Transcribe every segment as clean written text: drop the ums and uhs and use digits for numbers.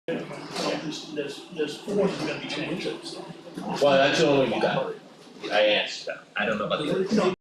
There's four that are gonna be changed. Well, that's the only one you got. I answered that. I don't know about the other. No,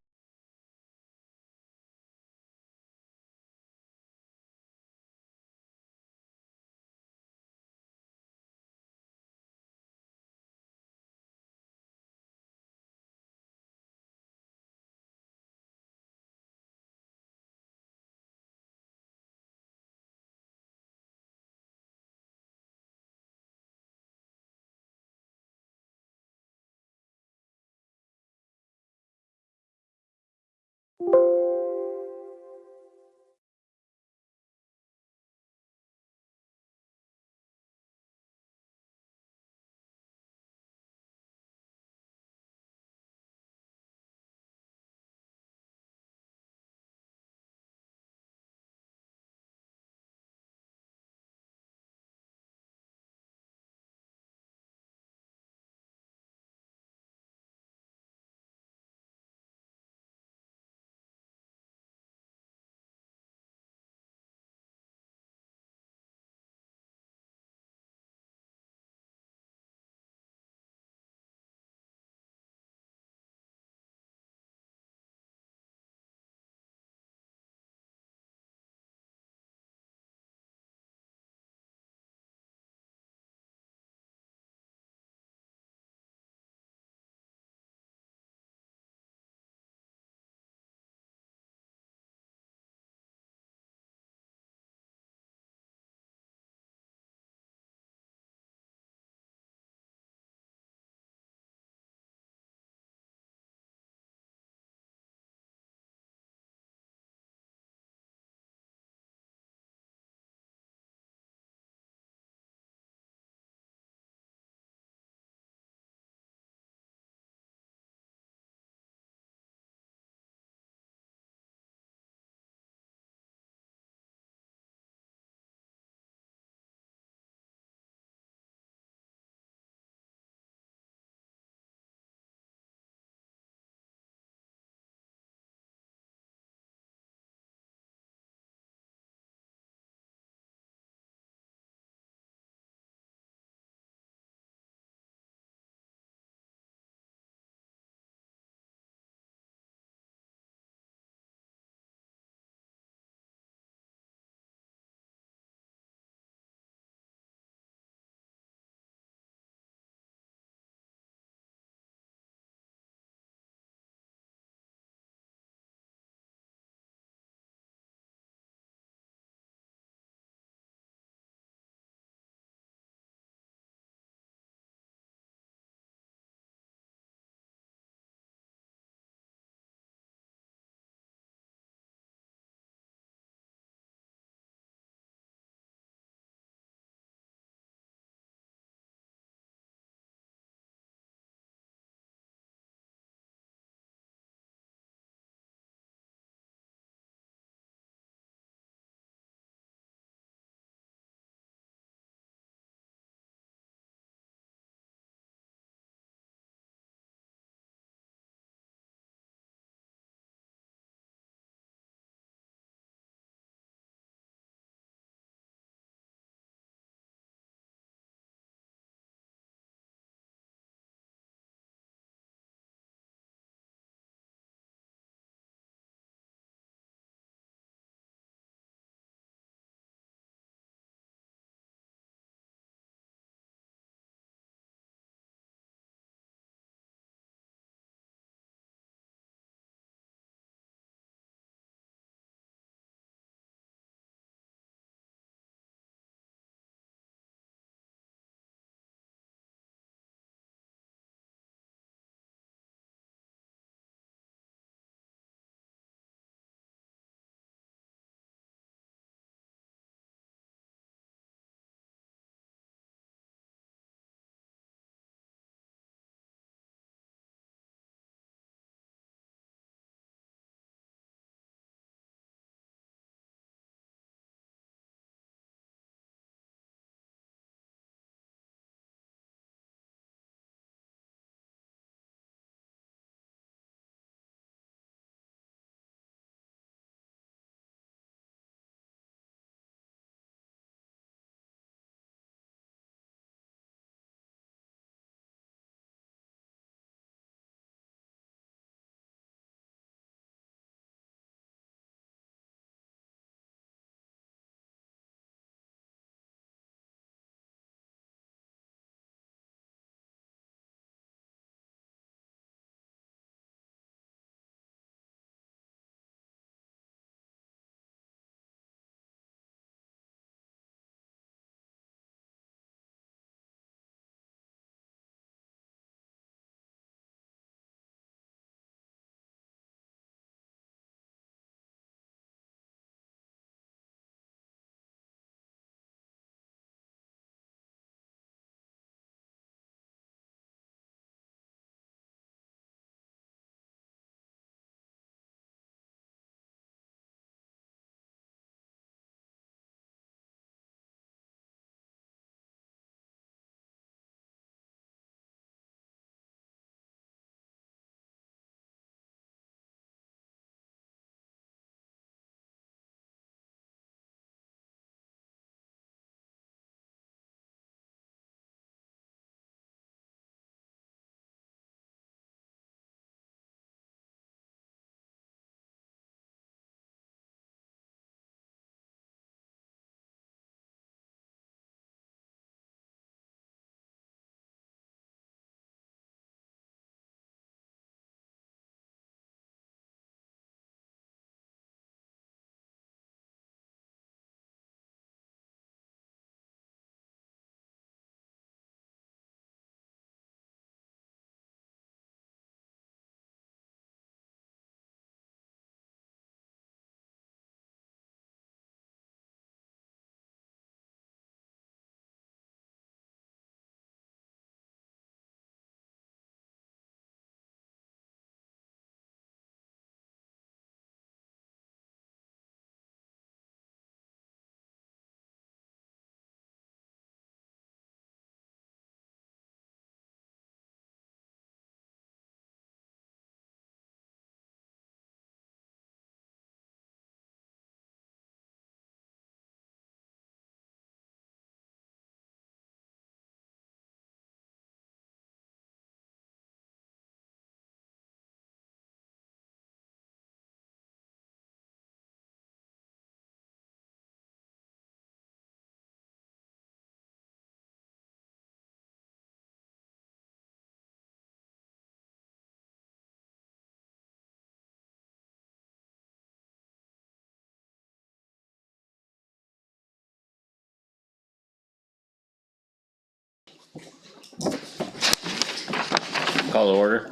Call to order.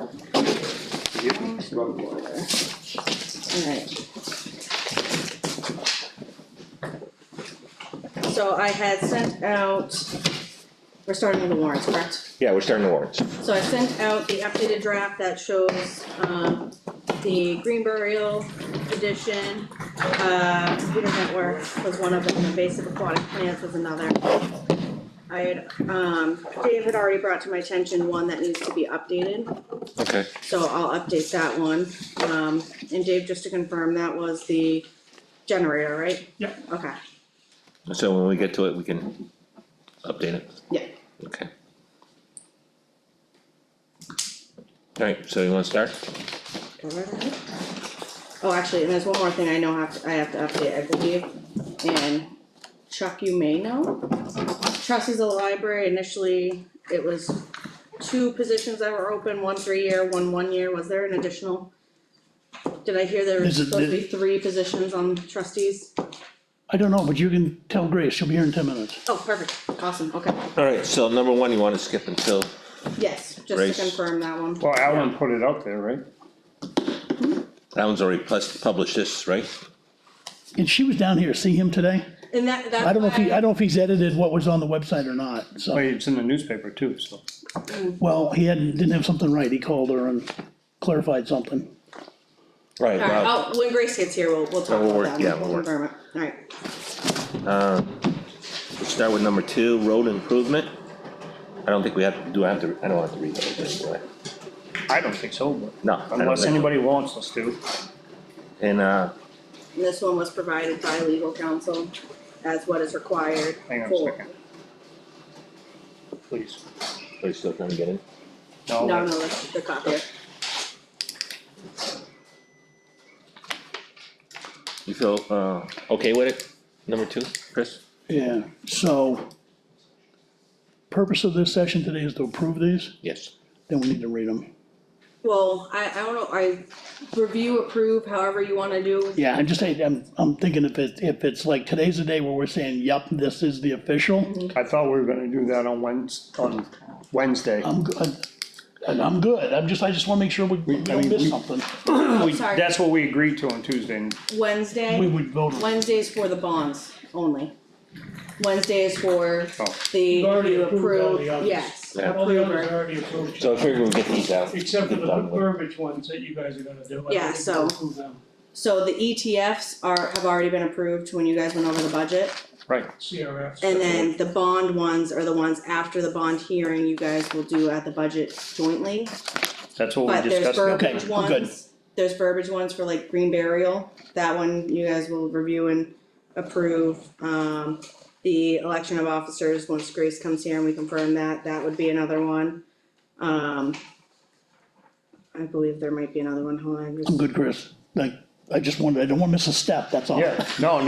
Alright. So I had sent out, we're starting with the warrants, correct? Yeah, we're starting the warrants. So I sent out the updated draft that shows, the green burial edition, computer network was one of them, invasive aquatic plants was another. I had, Dave had already brought to my attention one that needs to be updated, Okay. so I'll update that one. And Dave, just to confirm, that was the generator, right? Yeah. Okay, So when we get to it, we can update it. yeah. Okay. Alright, so you wanna start? Go right ahead. Oh, actually, and there's one more thing I know I have to update, I believe, and Chuck, you may know. Trustees of the library, initially, it was 2 positions that were open, 1 3-year, 1 1-year, was there an additional? Did I hear there was Is it- supposed to be 3 positions on trustees? I don't know, but you can tell Grace, she'll be here in 10 minutes. Oh, perfect, awesome, okay, Alright, so number 1, you wanna skip until, yes, just Grace. to confirm that one. Well, Alan put it out there, right? that one's already published this, right? And she was down here, see him today? And that's I don't know why- if he's edited what was on the website or not, Well, so. it's in the newspaper too, so. Well, didn't have something right, he called her and clarified something. Right, Alright, well, when Grace gets here, we'll talk we'll about work- that, yeah, we'll we'll work. confirm it, alright. we'll start with number 2, road improvement. I don't think we have, I don't have to read that, anyway. I don't think so, but No, I don't unless think so. anybody wants us to. And, And this one was provided by legal counsel as what is required Hang on a for. second. Please. are you still trying to get in? No, that- that's the copier. You feel, okay with it, number 2, Chris? Yeah, so. Purpose of this session today is to approve these, Yes. then we need to read them. Well, I don't know, I review, approve, however you wanna do. Yeah, I'm thinking if it's like today's the day where we're saying, yep, this is the official, I thought we were gonna do that on Wednesday. I'm good. And I'm good, I just wanna make sure we I don't mean, miss we- something. We- sorry. That's what we agreed to on Tuesday. and We Wednesday, would vote on it. Wednesday's for the bonds only. Wednesday is for Oh. the, You've already you approved all approve, the others. yes, Yeah. All the others approver. are already approved. So I figured we'd get these out. Except for get the done with. verbiage ones that you guys are gonna do. I Yeah, think so- we'll approve them. So the ETFs have already been approved when you guys went over the budget. Right, CRFs. And then the bond ones are the ones after the bond hearing you guys will do at the budget jointly. that's what But we there's discussed. verbiage Okay, I'm good. ones, there's verbiage ones for like green burial, that one you guys will review and approve. The election of officers, once Grace comes here and we confirm that, that would be another one. I believe there might be another one, hold on, I'm just, good, Chris, like, I don't wanna miss a step, that's all. Yeah, no,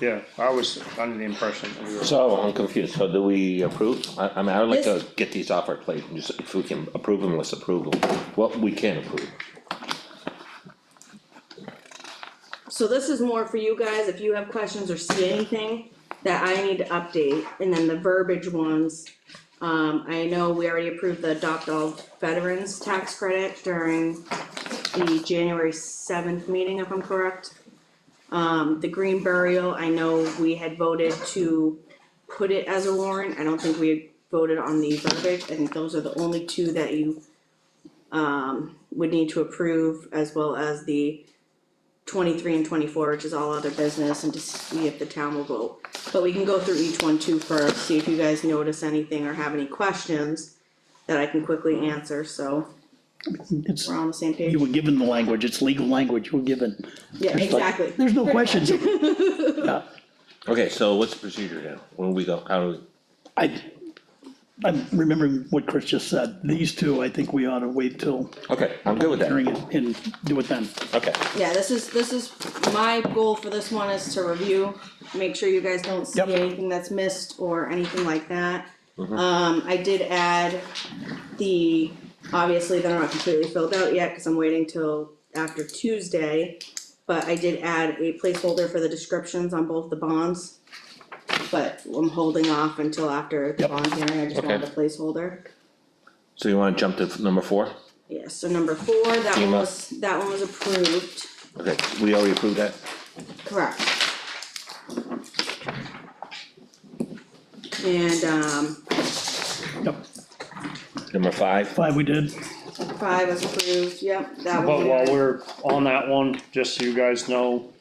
yeah, I was under the impression that we were. So, I'm confused, so do we approve? I mean, I'd like to get these off our plate, and just, if we can approve them, let's approve them. What we can approve. so this is more for you guys, if you have questions or see anything that I need to update, and then the verbiage ones. I know we already approved the adopt all veterans tax credit during the January 7th meeting, if I'm correct. The green burial, I know we had voted to put it as a warrant, I don't think we voted on the verbiage, I think those are the only 2 that you would need to approve, as well as the 23 and 24, which is all other business, and to see if the town will vote. But we can go through each one too first, see if you guys notice anything or have any questions that I can quickly answer, so It's, we're on the same page. you were given the language, it's legal language, you were given. Yeah, There's like- exactly. There's no questions. Yeah, Okay, so what's the procedure now? When we go, how do we? I'm remembering what Chris just said, these 2, I think we ought to wait till Okay, I'm good with that. hearing it and do it then. Okay, Yeah, this is, my goal for this one is to review, make sure you guys don't see Yep. anything that's missed or anything like that. I did add obviously they're not completely filled out yet, cause I'm waiting till after Tuesday. But I did add a placeholder for the descriptions on both the bonds. but I'm holding off until after the Yep. bond hearing, I just Okay. wanted a placeholder. So you wanna jump to number 4? Yeah, so number 4, that one FEMA. was approved, Okay, we already approved that? correct. And, Yep, Number 5? 5 we did. 5 was approved, yep, that But one. while we're on that one, just so you guys know,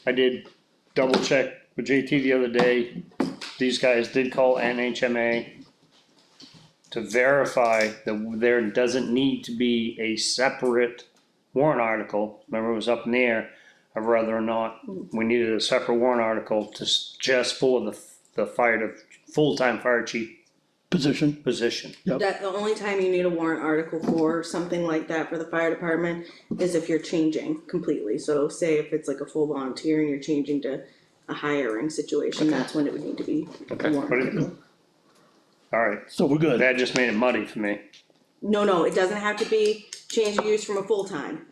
I did double check with JT the other day. These guys did call NHMA to verify that there doesn't need to be a separate warrant article. Remember, it was up in the air of whether or not we needed a separate warrant article to just for the full-time fire chief Position, position. yep. That, the only time you need a warrant article for something like that for the fire department is if you're changing completely, so say if it's like a full volunteer and you're changing to a hiring situation, that's when it would need to be a Okay. warrant But article. it, alright, So we're good. that just made it muddy for me. No, it doesn't have to be change of use from a full-time.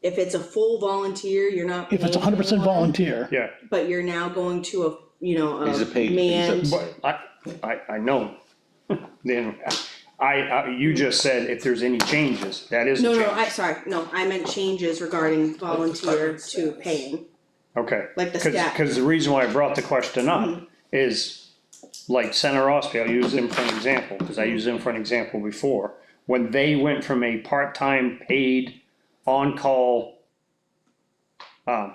If it's a full volunteer, you're not If it's paying 100% anyone, volunteer, Yeah, but you're now going to a, you know, He's a a paid- manned. but I know. Then, you just said if there's any changes, that is a No, change. I meant changes regarding volunteer to paying, Okay. like the Cause, stat. 'cause the reason why I brought the question up is, like Senator Ospey, I'll use him for an example, cause I used him for an example before. When they went from a part-time paid on-call,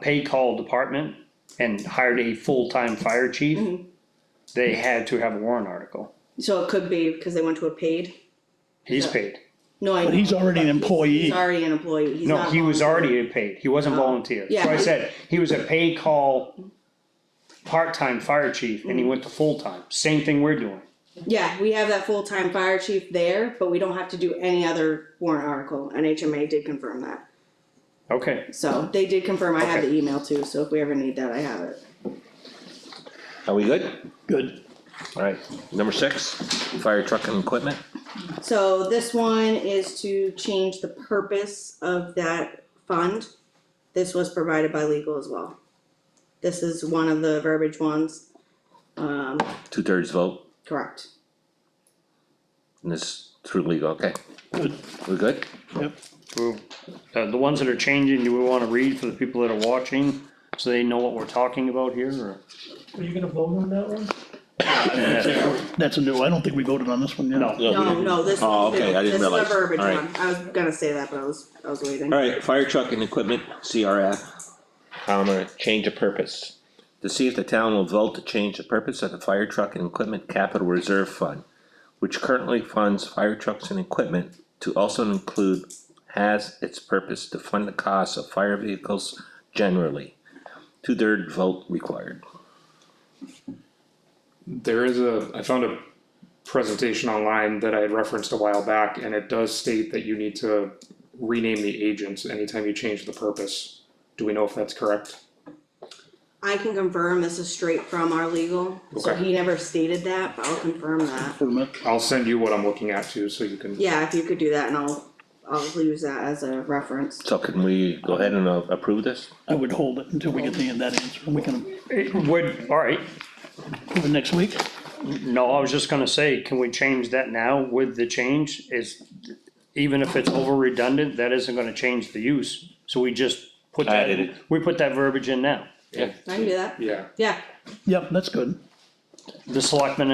paid call department and hired a full-time fire chief, they had to have a warrant article. So it could be because they went to a paid, He's Yeah. paid. no, I know. but he's already an but employee. He's already an employee, he's No, not he was volunteer. already paid, he wasn't Oh, volunteer, yeah. so I said, he was a paid call, part-time fire chief, and he went to full-time, same thing we're doing. Yeah, we have that full-time fire chief there, but we don't have to do any other warrant article, NHMA did confirm that. Okay, So, they did confirm, I have Okay. the email too, so if we ever need that, I have it. Are we good? Good. Alright, number 6, fire truck and equipment. So this one is to change the purpose of that fund. This was provided by legal as well. This is one of the verbiage ones, 2/3 vote, correct. and this through legal, okay. Good, We good? yep. well, the ones that are changing, do we wanna read for the people that are watching, so they know what we're talking about here, or? Are you gonna vote on that one? That's a new, I don't think we voted on this one yet. No, No, this Oh, one's okay, new. I didn't realize. This is the verbiage Alright. one. I was gonna say that, but I was waiting. Alright, fire truck and equipment, CRF. Change of purpose. To see if the town will vote to change the purpose of the fire truck and equipment capital reserve fund, which currently funds fire trucks and equipment, to also include, has its purpose to fund the costs of fire vehicles generally. 2/3 vote required. I found a presentation online that I had referenced a while back, and it does state that you need to rename the agents anytime you change the purpose. Do we know if that's correct? I can confirm, this is straight from our legal, so Okay. he never stated that, but I'll confirm that. For a minute. I'll send you what I'm looking at too, so you can. Yeah, if you could do that and I'll use that as a reference. So can we go ahead and approve this? I would hold it until we get that answer, and we can it would, alright, approve it next week. no, I was just gonna say, can we change that now with the change, even if it's over redundant, that isn't gonna change the use, so we just put that, Added it. we put that verbiage in now. Yeah. I can do that, Yeah, yeah, Yep, that's good. The selectmen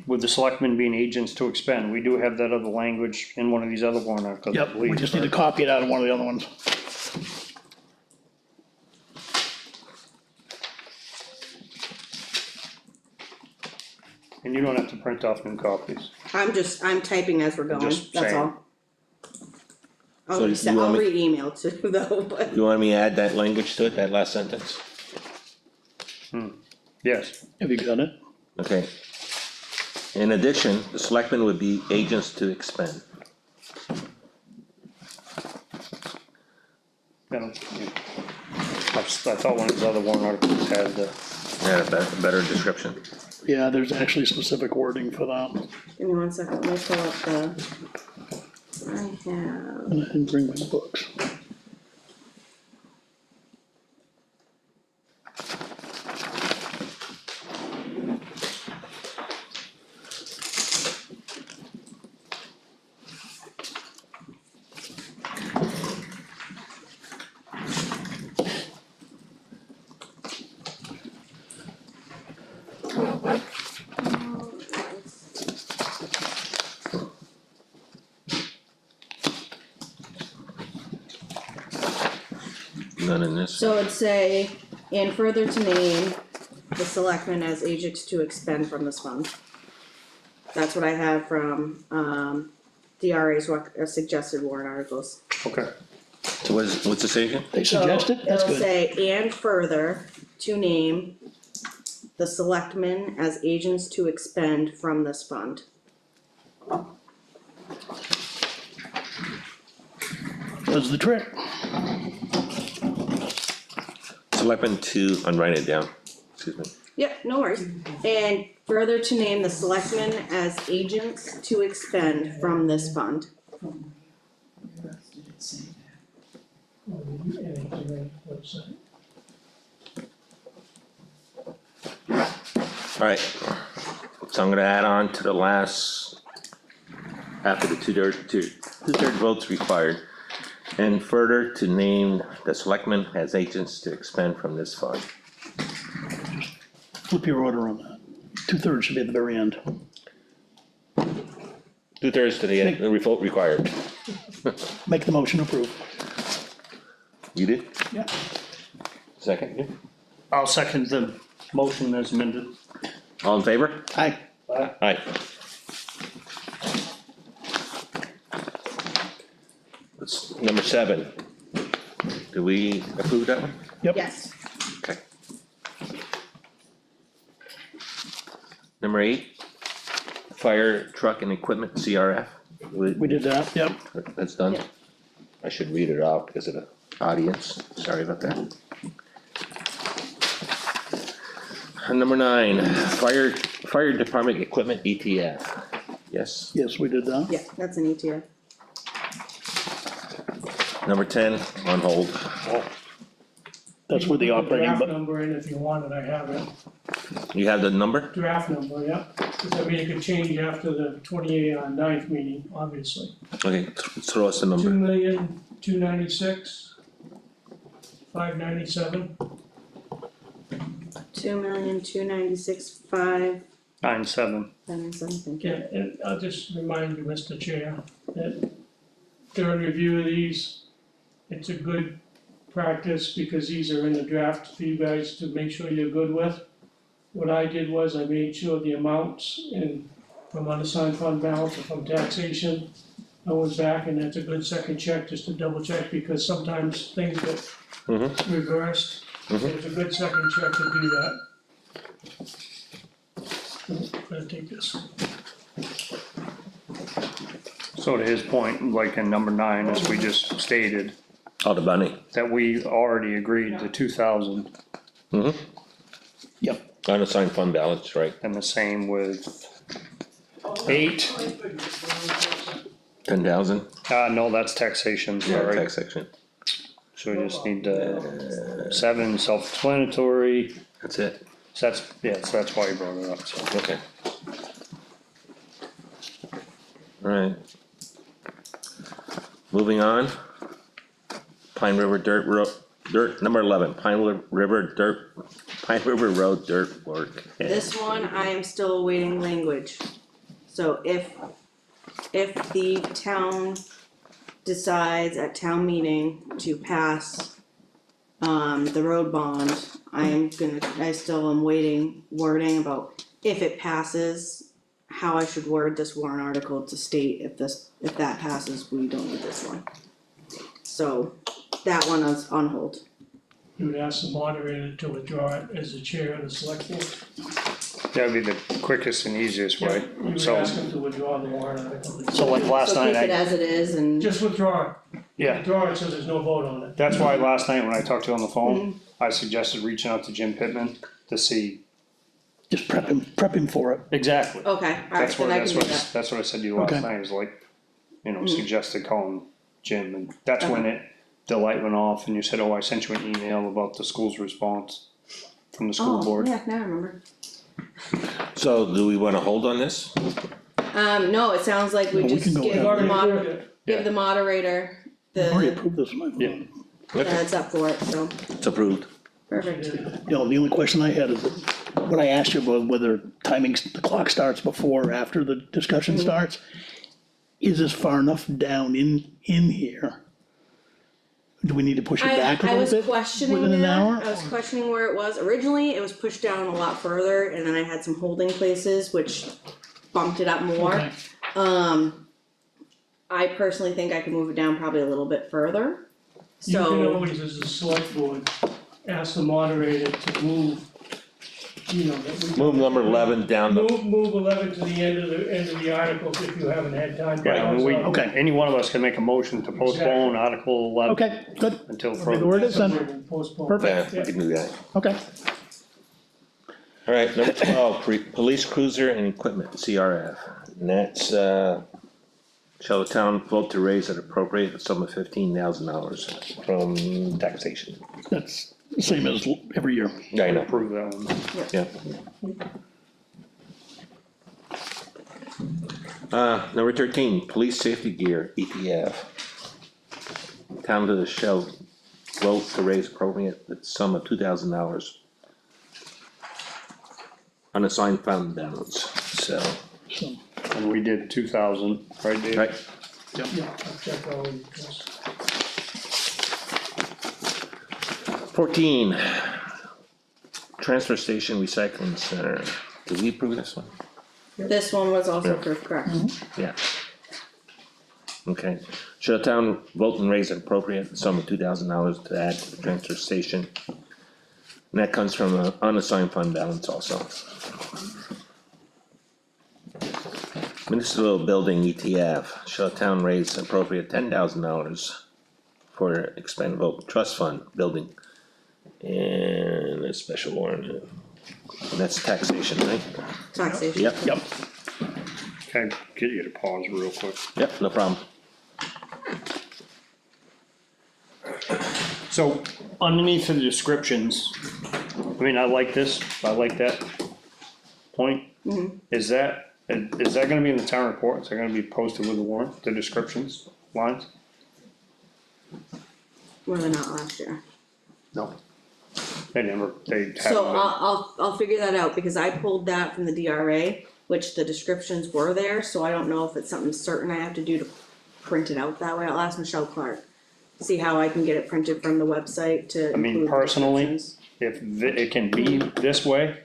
with the selectmen being agents to expend, we do have that other language in one of these other warrant articles, I Yep, we believe. just need to copy it out of one of the other ones. And you don't have to print off new copies. I'm typing as we're going, Just that's saying. all. So I'll, you want I'll me- re-email too though, but, You want me to add that language to it, that last sentence? Yes, Have you got it? Okay. In addition, the selectmen would be agents to expend. I thought one of these other warrant articles had the, Yeah, a better description. Yeah, there's actually specific wording for that. give me 1 second, let me pull up the. I have, And bring my books. None in this. So it'd say, and further to name the selectmen as agents to expend from this fund. That's what I have from, DRA's suggested warrant articles. Okay, So what's the say again? They suggested, that's It'll good. say, and further to name the selectmen as agents to expend from this fund. Does the trick. Selectmen to, I'm writing it down, excuse me. Yep, no worries. And further to name the selectmen as agents to expend from this fund. Where else did it say that? On the NHMA website. Alright, so I'm gonna add on to the last, after the two-third votes required. And further to name the selectmen as agents to expend from this fund. Flip your order on that. 2/3 should be at the very end. 2/3 to the end, the vote required. Make the motion approved. You did? Yeah. Second, yeah? I'll second the motion as amended. All in favor? Aye. Aye. That's number 7. Do we approve that one? Yep. Yes. Okay. Number 8, fire truck and equipment, CRF. We did that, yep. That's done? Yeah. I should read it out because of the audience, sorry about that. And number 9, fire department equipment ETF, yes. Yes, we did that. Yeah, that's an ETF. Number 10, on hold. That's where the Put operating, Draft but number in if you want it, I have it, You have the number? draft number, yeah, cause I mean, it could change after the 9th meeting, obviously. Okay, throw us the number. 2,296,597, 2,296,597, 9-7. thank you. yeah, and I'll just remind you, Mr. Chair, that during review of these, it's a good practice, because these are in the draft for you guys to make sure you're good with. What I did was I made sure the amounts from unassigned fund balance and from taxation, I was back, and that's a good second check, just to double check, because sometimes things get Mhm. reversed. It's a good second check to do that. I'm gonna take this. So to his point, like in number 9, as we just stated, Oh, the bunny. that we already agreed to 2,000, Mm-hmm. yep, Unassigned fund balance, right, and the same with 8. 10,000, No, that's taxation, sorry. tax section, So we just need 7, self-explanatory, that's it, so that's why you brought it up, so. okay. Alright. Moving on. Pine River number 11, Pine River Road dirt work. This one, I am still awaiting language. So if the town decides at town meeting to pass the road bond, I still am waiting wording about if it passes, how I should word this warrant article to state if that passes, we don't need this one. So that one is on hold. You would ask the moderator to withdraw it as the chair of the select board. That'd be the quickest and easiest way, You would so, ask him to withdraw the warrant article. so like last So night, keep it as it is and, Just withdraw it. yeah, Withdraw it so there's no vote on it. that's why last night when I talked to you on the phone, I suggested reaching out to Jim Pittman to see. just prep him for it. Exactly. okay, alright, That's what, then I that's can do what, that. that's what I said to you last Okay. night, is like, suggested calling Jim, and that's when the light went off, and you said, oh, I sent you an email about the school's response from the school Oh, board. yeah, now I remember. So do we wanna hold on this? No, it sounds like we No, we just can go give ahead. the Already moder- approved it. give the moderator I've already the approved this one. Yeah. heads up for it, so, It's approved. perfect. You know, the only question I had is what I asked you about whether the clock starts before or after the discussion starts. Is this far enough down in here? Do we need to push it back a I was little bit? questioning within an that, hour? I was questioning where it was, originally it was pushed down a lot further, and then I had some holding places, which bumped it up more. Okay. I personally think I could move it down probably a little bit further, You can so, always, as a select board, ask the moderator to move, you know, that we. Move number 11 down the, Move 11 to the end of the articles if you haven't had time. Yeah, I mean, Okay. any one of us can make a motion to postpone Article 11 Okay, good, until Maybe further. where it is then. Postpone. Perfect. yeah, we can do that. okay. Alright, number 12, police cruiser and equipment, CRF, and that's, shall the town vote to raise and appropriate the sum of $15,000 from taxation? That's the same as every year. Yeah, I know, Approve that one. yeah. Number 13, police safety gear, ETF. Town to the shall vote to raise appropriate the sum of $2,000 unassigned fund balance, so, So, And we did 2,000, right, Dave? right, Yeah, I'll check all of this. 14, transfer station recycling center, did we approve this one? this one was also Yeah. approved, correct? Yeah. Okay, should the town vote and raise an appropriate sum of $2,000 to add to the transfer station? And that comes from an unassigned fund balance also. Municipal building ETF, shall the town raise an appropriate $10,000 for expendable trust fund building? And a special warrant, and that's taxation, right? Taxation. Yep, yep, Can I get you to pause real quick? yep, no problem. So underneath the descriptions, I mean, I like this, I like that point. Is that gonna be in the town report? Is that gonna be posted with the warrant, the descriptions, lines? Were they not last year? No. They never, they haven't. So I'll figure that out, because I pulled that from the DRA, which the descriptions were there, so I don't know if it's something certain I have to do to print it out that way. I'll ask Michelle Clark. See how I can get it printed from the website to I mean, include the personally, descriptions. if it can be this way,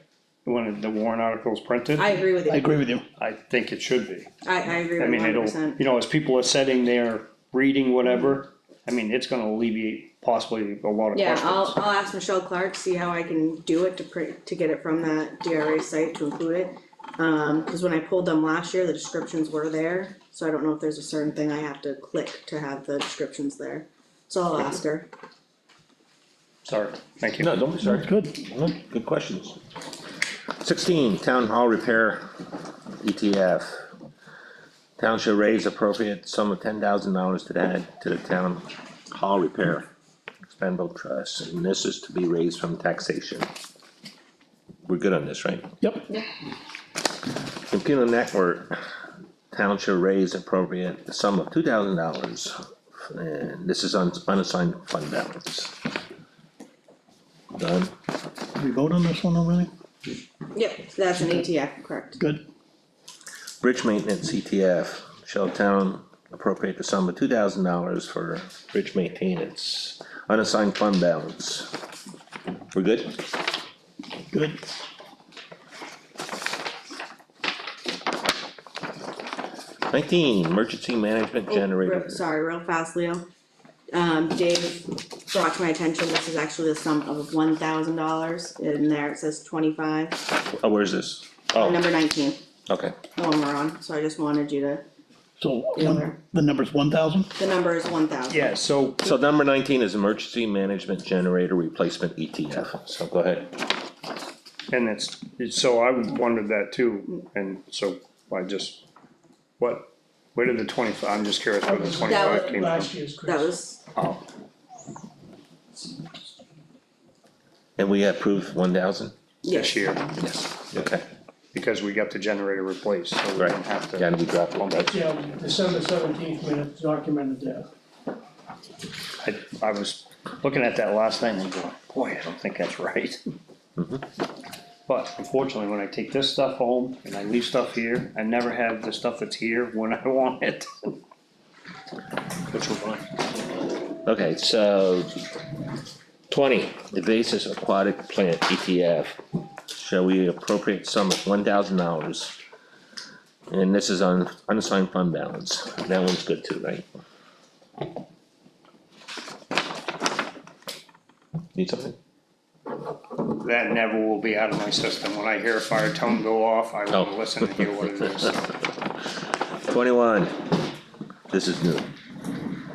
when the warrant article's printed, I agree with you, I agree with you. I think it should be. I agree I with you mean, 100%. it'll, as people are sitting there reading whatever, I mean, it's gonna alleviate possibly a lot of Yeah, questions. I'll ask Michelle Clark, see how I can do it to print, to get it from that DRA site to include it. Cause when I pulled them last year, the descriptions were there, so I don't know if there's a certain thing I have to click to have the descriptions there. So I'll ask her. Sorry, thank you. No, don't be sorry. Good, Good questions. 16, town hall repair ETF. Town shall raise appropriate sum of $10,000 to add to the town hall repair expendable trust, and this is to be raised from taxation. We're good on this, right? yep, Computer network, town shall raise appropriate the sum of $2,000, and this is unassigned fund balance. Done? we vote on this one already? Yep, that's an ATF, correct. Good, Bridge maintenance ETF, shall town appropriate the sum of $2,000 for bridge maintenance, unassigned fund balance. We're good? good, 19, emergency management Oh, generator. sorry, real fast, Leo. Dave brought to my attention, this is actually the sum of $1,000, in there it says 25, Oh, where's this? Oh, number 19, okay, the one we're on, so I just wanted you to, so, Yeah. the number's 1,000? the number is 1,000. Yeah, so, so number 19 is emergency management generator replacement ETF, so go ahead. and so I wondered that too, and so I just, where did the 25, I'm just curious where the 25 came from. Last year's, Chris. That was, Oh, And we approved 1,000? yes, this year, Yes. Okay, because we got the generator replaced, so we right, didn't have to. yeah, and we dropped it, right? Yeah, December 17th, we have documented that. I was looking at that last night and going, boy, I don't think that's right. But unfortunately, when I take this stuff home and I leave stuff here, I never have the stuff that's here when I want it. Which will fine. Okay, so 20, invasive aquatic plant ETF. Shall we appropriate sum of $1,000? And this is on unassigned fund balance. That one's good too, right? Need something? That never will be out of my system. When I hear a fire tone go off, I Oh. will listen to hear what it is. 21, this is new.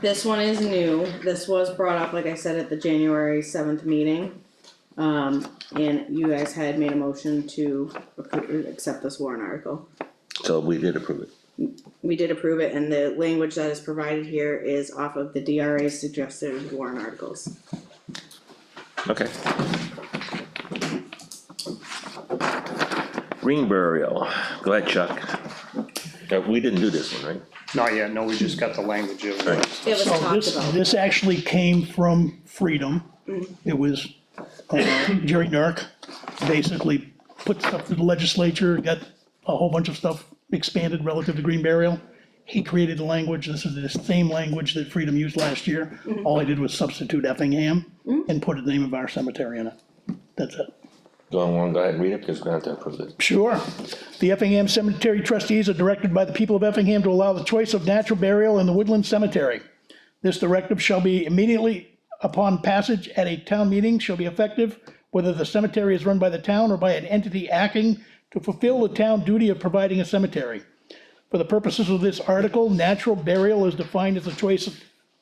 This one is new, this was brought up, like I said, at the January 7th meeting. And you guys had made a motion to accept this warrant article. So we did approve it. We did approve it, and the language that is provided here is off of the DRA's suggested warrant articles. Okay. Green burial, go ahead, Chuck. We didn't do this one, right? Not yet, no, we just got the language of Right. it. It was So talked this, about. this actually came from Freedom. It was, Jerry Nurk basically put stuff to the legislature, got a whole bunch of stuff expanded relative to green burial. He created the language, this is the same language that Freedom used last year. All I did was substitute Effingham and put the name of our cemetery in it. That's it. Go ahead and read it, because we're going to have to approve it. Sure. The Effingham Cemetery trustees are directed by the people of Effingham to allow the choice of natural burial in the Woodland Cemetery. This directive shall be immediately upon passage at a town meeting shall be effective, whether the cemetery is run by the town or by an entity acting to fulfill the town duty of providing a cemetery. For the purposes of this article, natural burial is defined as the choice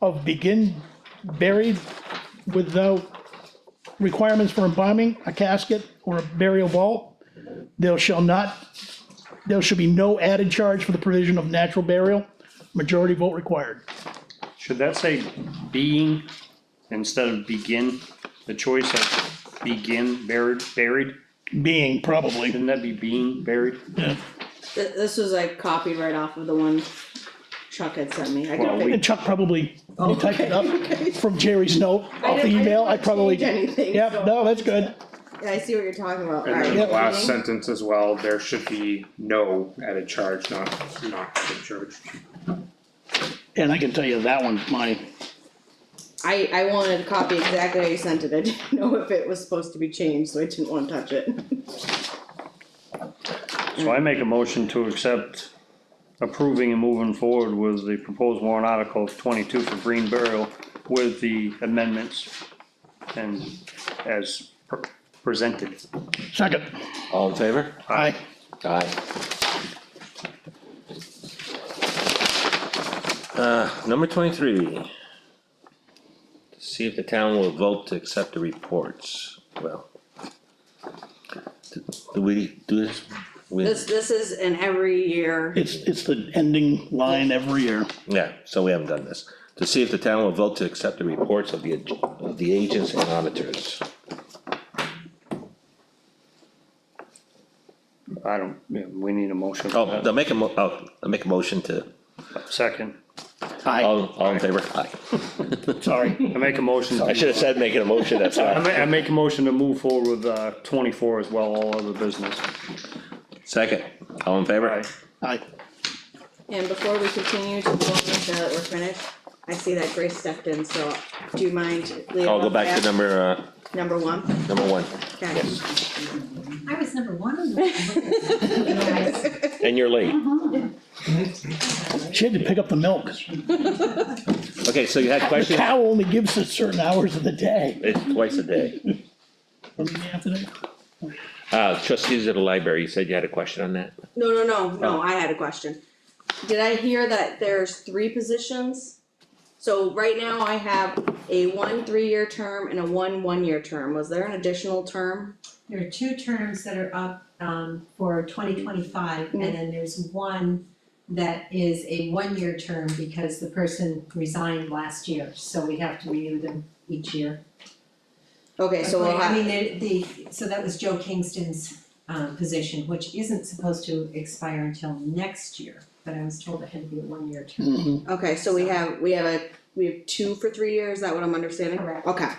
of begin buried without requirements for embalming, a casket, or a burial vault. There shall be no added charge for the provision of natural burial. Majority vote required. Should that say being instead of begin? The choice of begin buried? Being, probably. Shouldn't that be being buried? Yeah. This was like copied right off of the one Chuck had sent me. I Well, could And Chuck probably, when he typed it up okay. from Jerry's note off the email, I probably. change anything, Yep, so- no, that's good. Yeah, I see what you're talking about. And Alright, then the last being- sentence as well, there should be no added charge, not added charge. And I can tell you that one's my, I wanted a copy exactly how you sent it, I didn't know if it was supposed to be changed, so I didn't wanna touch it. So I make a motion to accept approving and moving forward with the proposed warrant article 22 for green burial with the amendments and as presented. second. All in favor? Aye. Aye. Number 23. See if the town will vote to accept the reports. Well. Do we do this? This is an every year, It's the ending line every year. Yeah, so we haven't done this. To see if the town will vote to accept the reports of the agents and auditors. I don't, yeah, we need a motion for Oh, that. they'll make I'll make a motion to, Second, Aye, all in favor? Aye. sorry. I make a motion. I should have said making a motion, that's I why. make a motion to move forward with 24 as well, all other business. Second, all in favor? Aye. Aye. and before we continue to go on with that, we're finished, I see that Grace stepped in, so do you mind leaving? I'll go back to Number one, number 1. okay. Yes. I was number one on the. And you're late. She had to pick up the milk. Okay, so you had The questions? cow only gives us certain hours of the day. It's twice a day. What do you have today? Trustees of the library, you said you had a question on that? No, I had a question. Did I hear that there's 3 positions? So right now I have a 1 3-year term and a 1 1-year term, was there an additional term? There are 2 terms that are up for 2025, and then there's one that is a 1-year term because the person resigned last year, so we have to renew them each year. Okay, so we'll I have, mean, so that was Joe Kingston's position, which isn't supposed to expire until next year, but I was told it had to be a 1-year term. okay, so we have 2 for 3 years, is that what I'm understanding? Correct. Okay.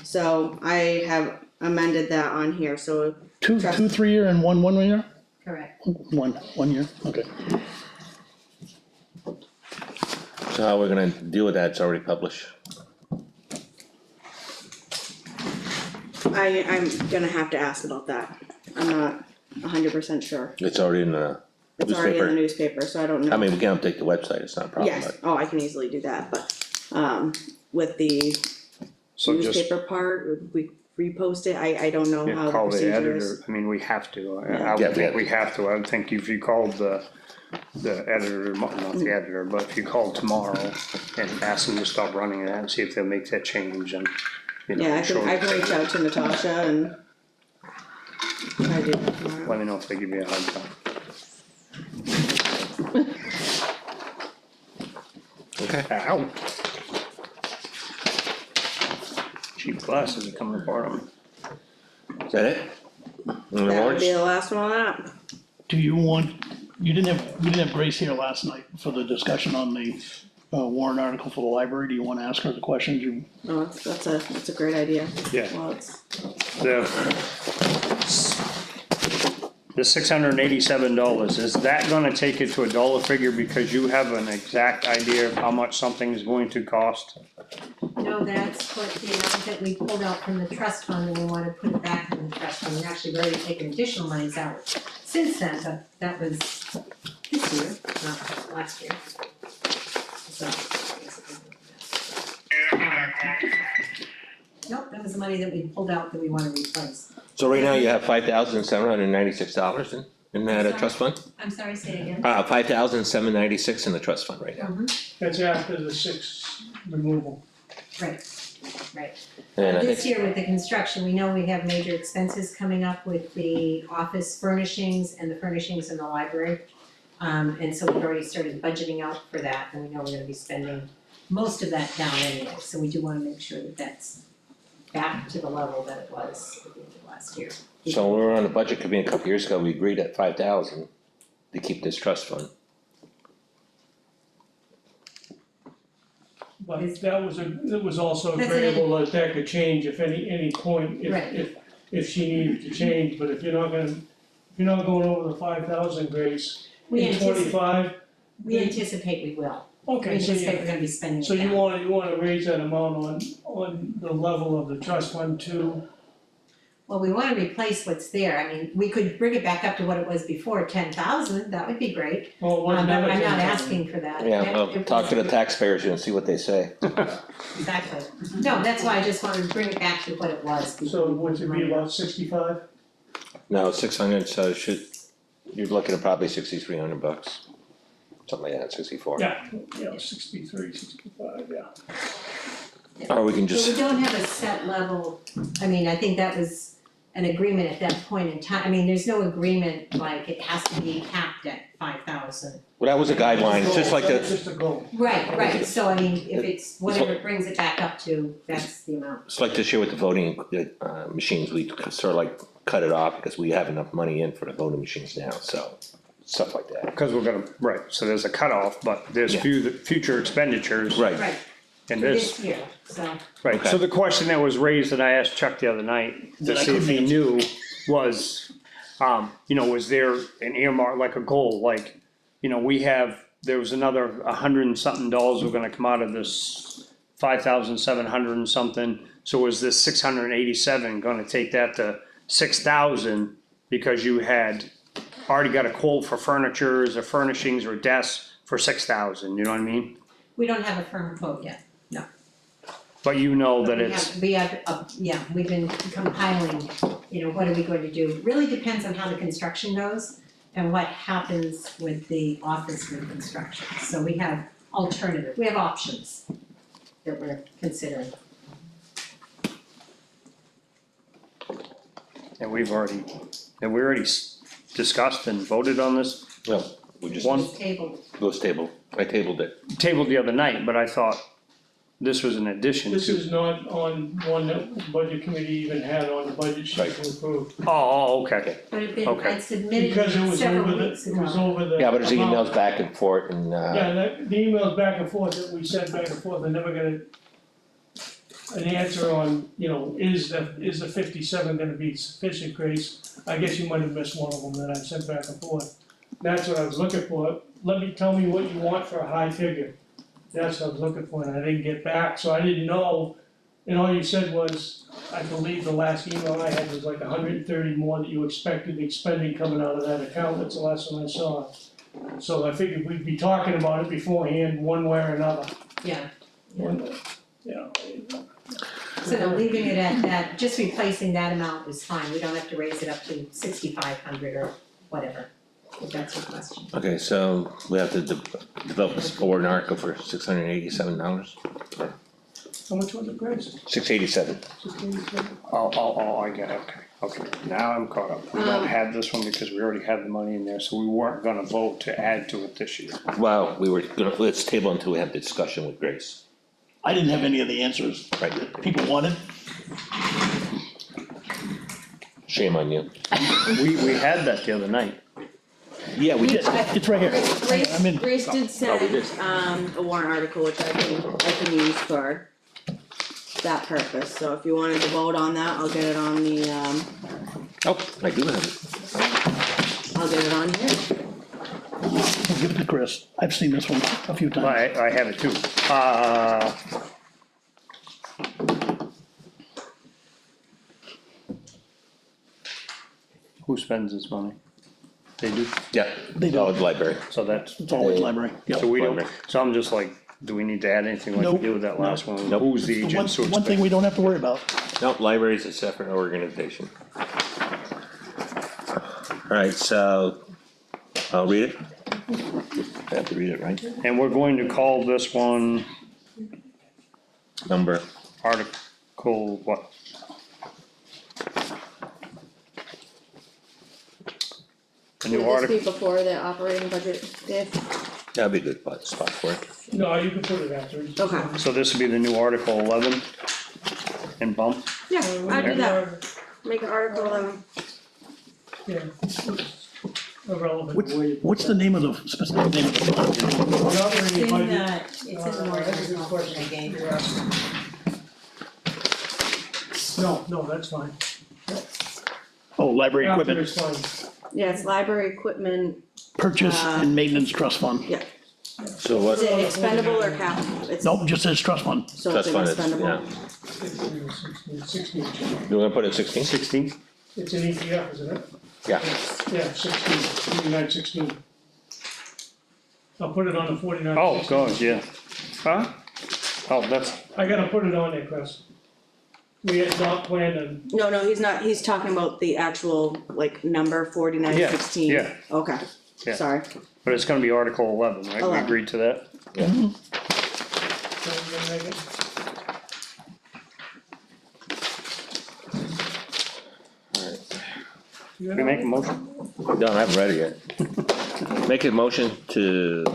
So I have amended that on here, so, Two 3-year and one 1-year? Correct. One year, okay. So how we're gonna deal with that, it's already published. I'm gonna have to ask about that, I'm not 100% sure. It's already in the It's already in the newspaper. newspaper, so I don't know. I mean, we can update the website, it's not a problem, Yes, but oh, I can easily do that, but, with the So just newspaper part, would we repost it, I don't know how the call the procedure editor, is. I mean, we have to, I Yeah. would Yeah, think we have to, I would think if you called the editor, not the editor, but if you called tomorrow and asked them to stop running that and see if they'll make that change and, you know. Yeah, show I can them. reach out to Natasha and try to do that tomorrow. Let me know if they give you a hard time. okay. Ow. Cheap glasses are coming apart on me. Is that it? And the That would warrants? be the last one on that. Do you want, we didn't have Grace here last night for the discussion on the warrant article for the library. Do you wanna ask her the questions you? Oh, that's a great idea. Yeah. Well, it's, The $687, is that gonna take it to a dollar figure because you have an exact idea of how much something is going to cost? No, that's what the amount that we pulled out from the trust fund and we wanna put it back in the trust fund. Actually, we've already taken additional monies out since then, but that was this year, not last year. So. Nope, that was the money that we pulled out that we wanna replace. So right now you have $5,796 in that trust fund? I'm sorry, say it again. $5,796 in the trust fund right now. That's after the 6 removal. Right, right. And I This think, year with the construction, we know we have major expenses coming up with the office furnishings and the furnishings in the library. And so we've already started budgeting out for that, and we know we're gonna be spending most of that down anyway, so we do wanna make sure that that's back to the level that it was at the end of last year. so when we were on the budget committee a couple years ago, we agreed at 5,000 to keep this trust fund. But it was also That's an- agreeable that could change if any point, Right. if she needed to change, but if you're not going over the 5,000, Grace, We in anticipate, 25, we anticipate we will. We okay, so anticipate you, we're gonna be spending it so you down. wanna raise that amount on the level of the trust fund to, Well, we wanna replace what's there, I mean, we could bring it back up to what it was before, 10,000, that would be great. well, it was But never I'm not 10,000. asking for that. Yeah, It- well, it talk to the was- taxpayers and see what they say. Exactly. No, that's why I just wanted to bring it back to what it was. So would it be about 65? No, 600, so it should, you're looking at probably $6,300. Something like that, 64. Yeah, 63, 65, yeah. Or we can But we just, don't have a set level, I mean, I think that was an agreement at that point in time, I mean, there's no agreement like it has to be capped at 5,000. well, that was a guideline, it's just like That's the, just a goal. Right, so I mean, if it's whatever it brings it back up to, that's the amount. it's like this year with the voting machines, we sort of like cut it off because we have enough money in for the voting machines now, so, stuff like that. Cause we're gonna, right, so there's a cutoff, but there's Yeah. future expenditures Right, Right, in for this. this year, so, Right, Okay. so the question that was raised, and I asked Chuck the other night, to That I see if he couldn't knew, was, was there an earmark, like a goal, like, there was another $100 and something were gonna come out of this 5,700 and something, so was this 687 gonna take that to 6,000? Because you had already got a quote for furnitures or furnishings or desks for 6,000, you know what I mean? we don't have a firm quote yet. But you know that We it's. have, we've been compiling, what are we going to do? Really depends on how the construction goes and what happens with the office reconstruction. So we have options that we're considering. And we already discussed and voted on this, no, we just, One- It's tabled. it was tabled, I tabled it. tabled the other night, but I thought this was an addition This to. is not on one that the budget committee even had on the budget sheet to approve. Okay, But it been, Okay. I submitted Because it was several over weeks it was ago. over the. Yeah, but it's amount. emails back and forth and, Yeah, the emails back and forth that we sent back and forth, I never got an answer on, is the 57 gonna be sufficient, Grace? I guess you might have missed one of them that I sent back and forth. That's what I was looking for. Tell me what you want for a high figure. That's what I was looking for, and I didn't get back, so I didn't know. And all you said was, I believe the last email I had was like 130 more that you expected expending coming out of that account, that's the last one I saw. So I figured we'd be talking about it beforehand, one way or another. Yeah, Yeah. so no, leaving it at that, just replacing that amount is fine, we don't have to raise it up to 6,500 or whatever, if that's your question. Okay, so we have to develop a warrant article for $687, How much was it, Grace? $687. Oh, I get it, okay, now I'm caught up. We don't have this one because we already had the money in there, so we weren't gonna vote to add to it this year. Well, we were gonna, let's table until we have the discussion with Grace. I didn't have any of the answers Right. that people wanted. Shame on you. We had that the other night. Yeah, we did. It's right here. I'm in. Grace did send, a warrant article, which I can use for that purpose, so if you wanted to vote on that, I'll get it on the, Oh, I do have it. I'll get it on here. I'll give it to Chris. I've seen this one a few times. I have it too. Who spends this money? They do, Yeah, They do. oh, the library. so that's, It's always library. Yep. so we don't, Library. so I'm just like, do we need to add anything like we Nope. did with that last one? Nope. Who's the One, agent? So it's one thing we don't have to worry about. No, library's a separate organization. Alright, so, I'll read it. I have to read it, right? And we're going to call this one Number, Article what? A new Would this article, be before the operating budget, Dave? that'd be a good spot for it. No, you can put it after. Okay. so this would be the new Article 11 and bump. Yeah, I'd do that, make an article 11. Yeah. Irrelevant where you put What's the name of the specific name of the fund? that. Operating It's in budget. the, it's in the That's a good warrant question. I gave you. You're asking. No, that's fine. Oh, library After equipment, is fine. Yeah, it's library equipment, purchase and maintenance trust fund. yeah, So is what, it expendable or capital? It's, Nope, just says trust fund. so it's trust an fund is, expendable. yeah. 16. You wanna put it 16? 16? It's an ETF, isn't it? Yeah. Yeah, 4916. I'll put it on the 49. Oh, gosh, yeah. Huh? Oh, that's, I gotta put it on there, Chris. We had not planned on, No, he's not, he's talking about the actual, like, number 4916. Yeah, Okay, Yeah. sorry. but it's gonna be Article 11, right? We 11. agreed to that? you We make a motion? No, I haven't read it yet. Make a motion to,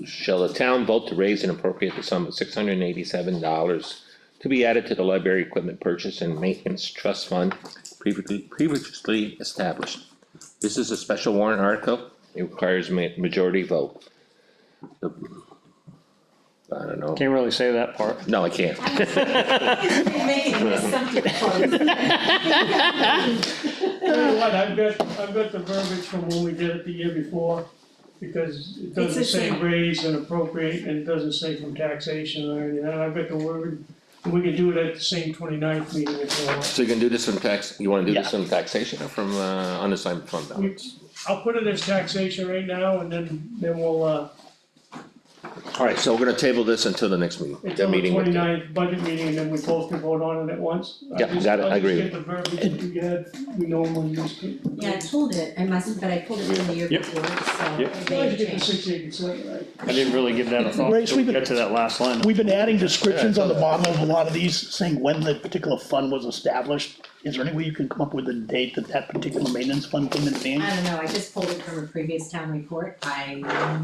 shall the town vote to raise and appropriate the sum of $687 to be added to the library equipment purchase and maintenance trust fund previously established. This is a special warrant article. It requires majority vote. I don't know. Can't really say that part. No, I can't. Making an assumption close. know what, I've got the verbiage from when we did it the year before, because it doesn't the say same. raise and appropriate, and it doesn't say from taxation or anything, and I've got the word, and we can do it at the same 29th meeting if you want. So you can do this from you wanna do this Yeah. from taxation or from, unassigned fund balance? I'll put it as taxation right now, and then we'll, Alright, so we're gonna table this until the next meeting. until the meeting with 29th budget meeting, and then we both can vote on it at once. Yeah, got it, I agree. I'll just get the verbiage that we had, we normally use. Yeah, I pulled it, but I pulled it from the year Yep. before, so. Yep. it Why may did you get the change. 687, right? I didn't really give that a thought Grace, until we we've been- get to that last line. We've been adding descriptions on the bottom of a lot of these, saying when the particular fund was established. Is there any way you can come up with a date that that particular maintenance fund came into being? I don't know, I just pulled it from a previous town report,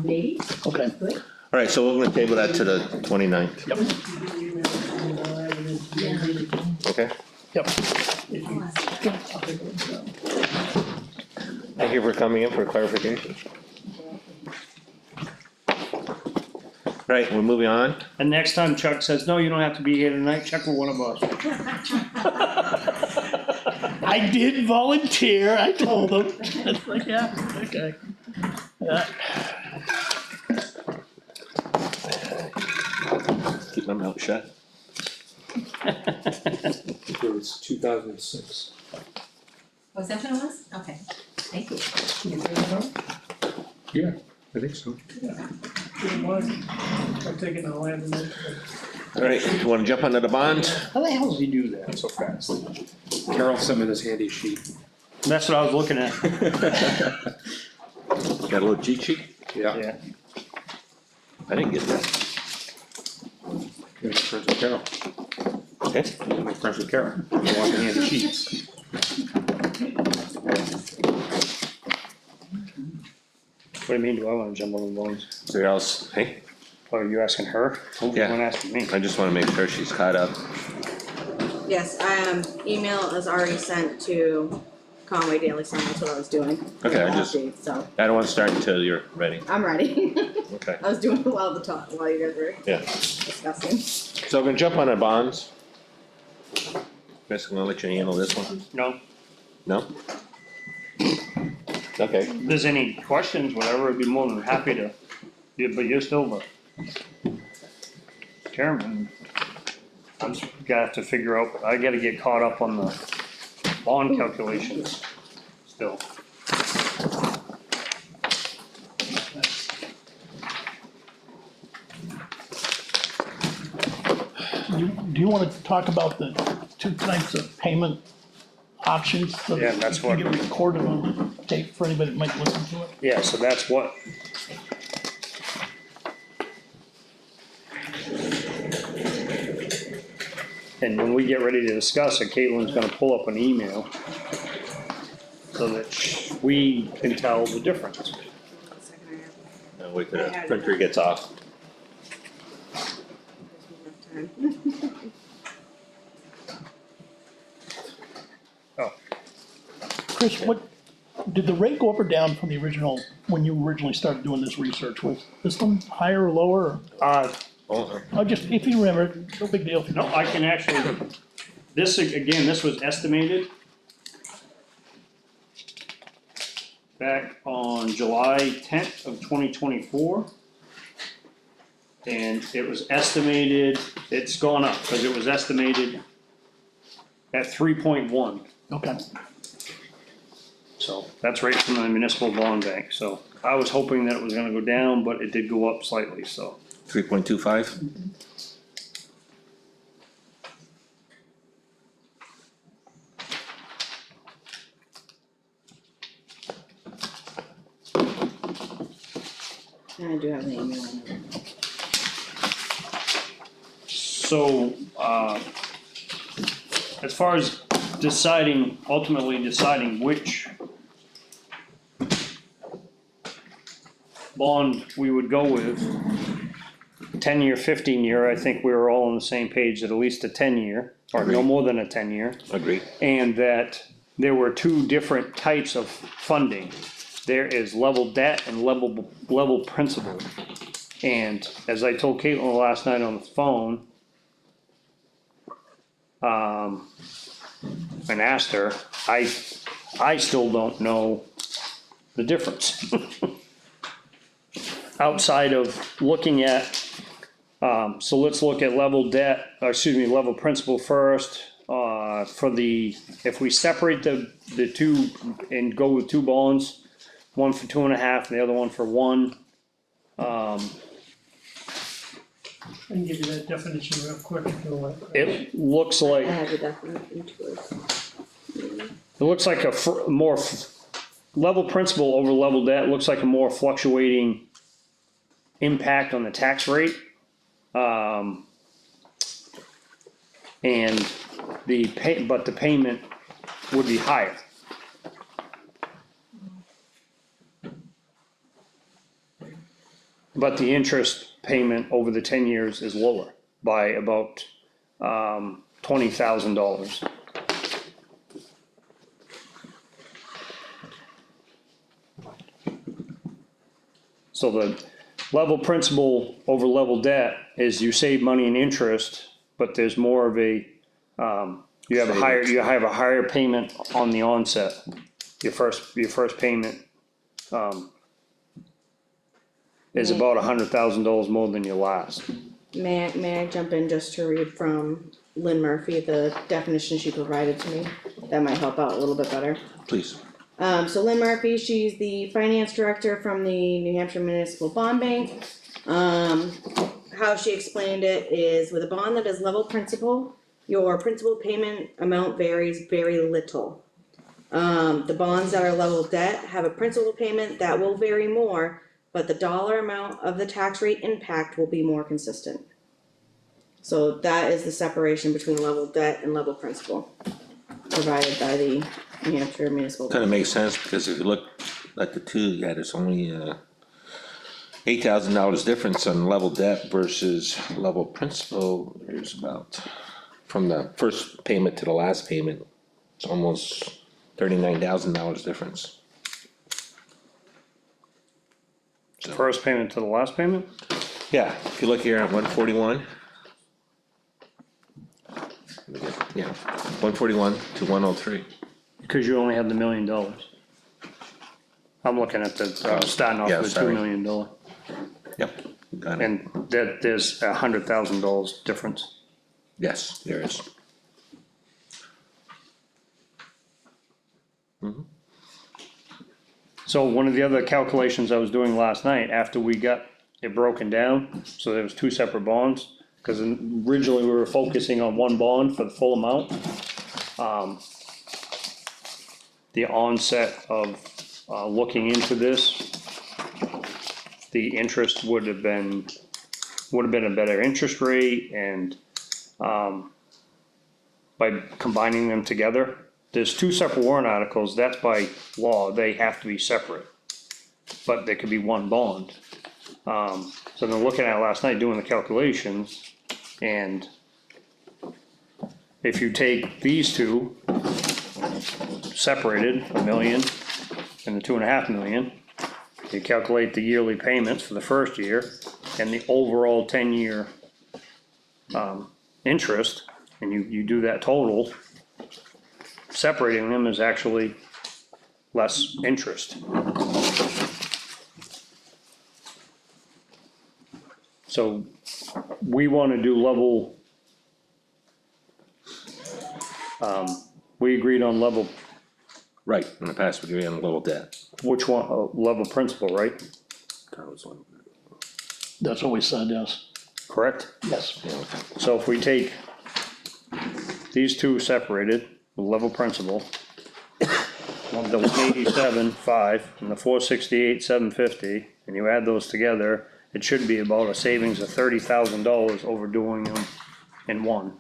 maybe, Okay, good. Alright, so we're gonna table that to the 29th, okay? yep. Thank you for coming in for clarification. Right, we're moving on. And next time Chuck says, no, you don't have to be here tonight, check with one of us. I did volunteer, I told him. It's like, yeah, okay. Yeah. keep my mouth shut. It was 2006. Was that what it was? Okay, thank you. Yeah, I think so. Good one. I'm taking a land and then. Alright, you wanna jump onto the bonds? How the hell did he do that so fast? Carol sent me this handy sheet. That's what I was looking at. Got a little cheat sheet? Yeah. Yeah, I didn't get that. Make friends with Carol. Okay, Make friends with Carol. You want the handy sheets. what do you mean, do I wanna jump on the bones? so else, hey, Oh, are you asking her? Oh, Yeah. you weren't asking me. I just wanna make sure she's caught up. Yes, email is already sent to Conway Daily Sun, that's what I was doing. Okay, I just- Update, So, I don't wanna start until you're ready. I'm ready. Okay, I was doing it while you guys were yeah. discussing. So I'm gonna jump on our bonds. Chris, I'm gonna let you handle this one. No, No? Okay, if there's any questions, whatever, I'd be more than happy to, yeah, but you're still the chairman. I'm just gonna have to figure out, I gotta get caught up on the bond calculations still. Do you wanna talk about the two types of payment options? So that Yeah, that's what- you can get recorded on tape for anybody that might listen to it. Yeah, so that's what. And when we get ready to discuss it, Caitlin's gonna pull up an email so that we can tell the difference. 1 second, I have- now wait till the printer gets off. there's enough time. Oh, Chris, what, did the rate go up or down from the original, when you originally started doing this research? Was this one higher or lower? Oh, Oh, just, if you remember, no big deal. no, I can actually, this, again, this was estimated back on July 10th of 2024. And it was estimated, it's gone up, because it was estimated at 3.1. Okay. So that's right from the municipal bond bank, so I was hoping that it was gonna go down, but it did go up slightly, so. 3.25? And I do have an email on it. So, as far as ultimately deciding which bond we would go with, 10-year, 15-year, I think we were all on the same page at least a 10-year, or no more than a 10-year. Agreed. And that there were two different types of funding. There is level debt and level principal. And as I told Caitlin last night on the phone, and asked her, I still don't know the difference. Outside of looking at, so let's look at level debt, or excuse me, level principal first. If we separate the two and go with two bonds, one for 2.5 and the other one for 1. I can give you that definition real quick if you want. It looks I like, have the definition to it. it looks like level principal over level debt looks like a more fluctuating impact on the tax rate. And but the payment would be higher. But the interest payment over the 10 years is lower by about $20,000. So the level principal over level debt is you save money in interest, but there's more of a, you have a higher payment on the onset. Your first payment, is about $100,000 more than your last. May I jump in just to read from Lynn Murphy, the definition she provided to me? That might help out a little bit better. Please. So Lynn Murphy, she's the finance director from the New Hampshire Municipal Bond Bank. How she explained it is with a bond that is level principal, your principal payment amount varies very little. The bonds that are level debt have a principal payment that will vary more, but the dollar amount of the tax rate impact will be more consistent. So that is the separation between level debt and level principal provided by the New Hampshire Municipal. Kind of makes sense, because if you look at the two, yeah, there's only $8,000 difference on level debt versus level principal. There's about, from the first payment to the last payment, it's almost $39,000 difference. So, First payment to the last payment? yeah, if you look here at 141. Yeah, 141 to 103. Because you only had the $1 million. I'm looking at the, starting off Yeah, with sorry. $2 million. Yep, got it. And that, there's $100,000 difference. Yes, there is. So one of the other calculations I was doing last night, after we got it broken down, so there was two separate bonds, cause originally we were focusing on one bond for the full amount. The onset of, looking into this, the interest would have been a better interest rate, and, by combining them together, there's two separate warrant articles, that's by law, they have to be separate. But there could be one bond. So then looking at it last night, doing the calculations, and if you take these two, separated, $1 million and the 2.5 million, you calculate the yearly payments for the first year and the overall 10-year interest, and you do that total, separating them is actually less interest. So we wanna do level, we agreed on level, Right, in the past, we agree on a level debt. which one, level principal, right? That was one. That's what we said, yes. Correct? Yes. Yeah, So if we take these two separated, the level principal, the 187.5 and the 468.750, and you add those together, it should be about a savings of $30,000 over doing them in one.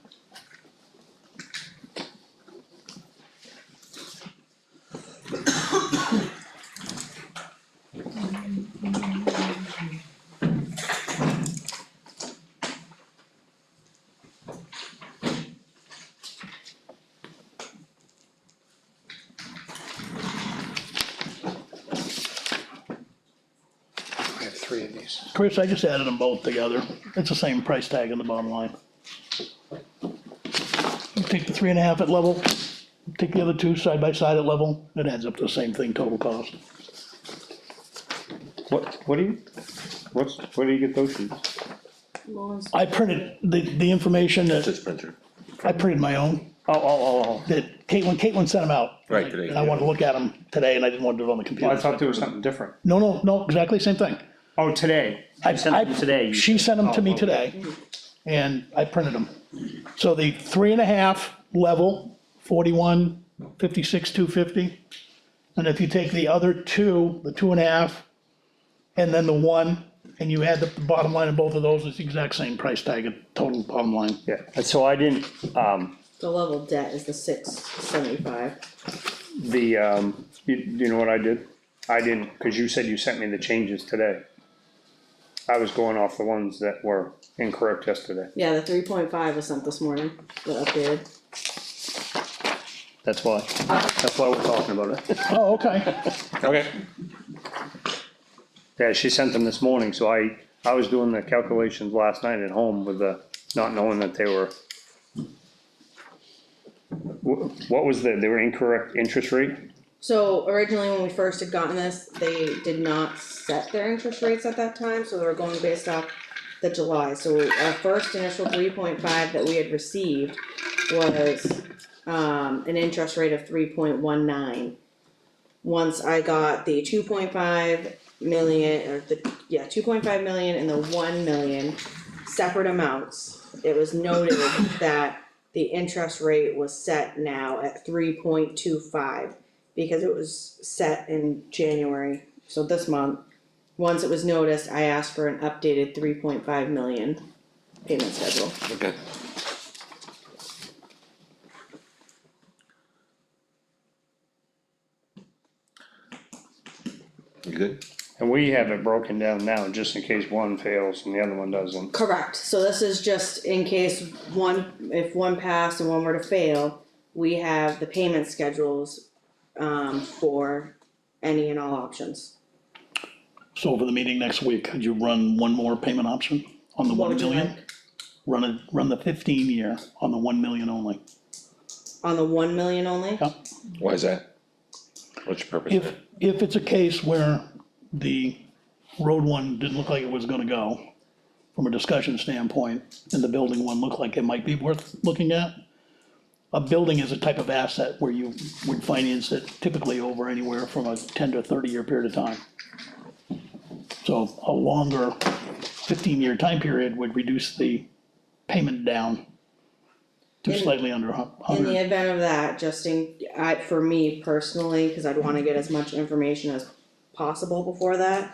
I have 3 of these. Chris, I just added them both together. It's the same price tag on the bottom line. You take the 3.5 at level, take the other two side by side at level, it adds up to the same thing, total cost. What do you, where do you get those sheets? I printed the information that, this printer. I printed my own, Oh, that Caitlin sent them out. Right, today, And I wanted to look at them today and I didn't want to do it on the I computer. thought there was something different. No, exactly the same thing. Oh, today, I sent them today. She sent them to me Oh, okay. today, and I printed them. So the 3.5 level, 41, 56, 250. And if you take the other two, the 2.5, and then the one, and you add the bottom line of both of those, it's the exact same price tag, total bottom line. Yeah, and so I didn't, The level debt is the 675. you know what I did? I didn't, cause you said you sent me the changes today. I was going off the ones that were incorrect yesterday, Yeah, the 3.5 was sent this morning, the updated. that's why we're talking about it. Oh, okay. Okay. Yeah, she sent them this morning, so I was doing the calculations last night at home with the, not knowing that they were. What was they were incorrect interest rate? So originally, when we first had gotten this, they did not set their interest rates at that time, so they were going based off the July, so our first initial 3.5 that we had received was, an interest rate of 3.19. Once I got the 2.5 million, or the, 2.5 million and the 1 million separate amounts, it was noted that the interest rate was set now at 3.25, because it was set in January, so this month. Once it was noticed, I asked for an updated 3.5 million payment schedule. Okay. You good? And we have it broken down now, just in case one fails and the other one doesn't. Correct, so this is just in case if one passed and one were to fail, we have the payment schedules, for any and all options. So for the meeting next week, could you run one more payment option on the What 1 would you million? like? Run the 15-year on the 1 million only. On the 1 million only? Yep. Why is that? What's your purpose? If it's a case where the road one didn't look like it was gonna go, from a discussion standpoint, and the building one looked like it might be worth looking at, a building is a type of asset where you would finance it typically over anywhere from a 10 to 30-year period of time. So a longer 15-year time period would reduce the payment down to In- slightly under In the 100. event of that, for me personally, cause I'd wanna get as much information as possible before that.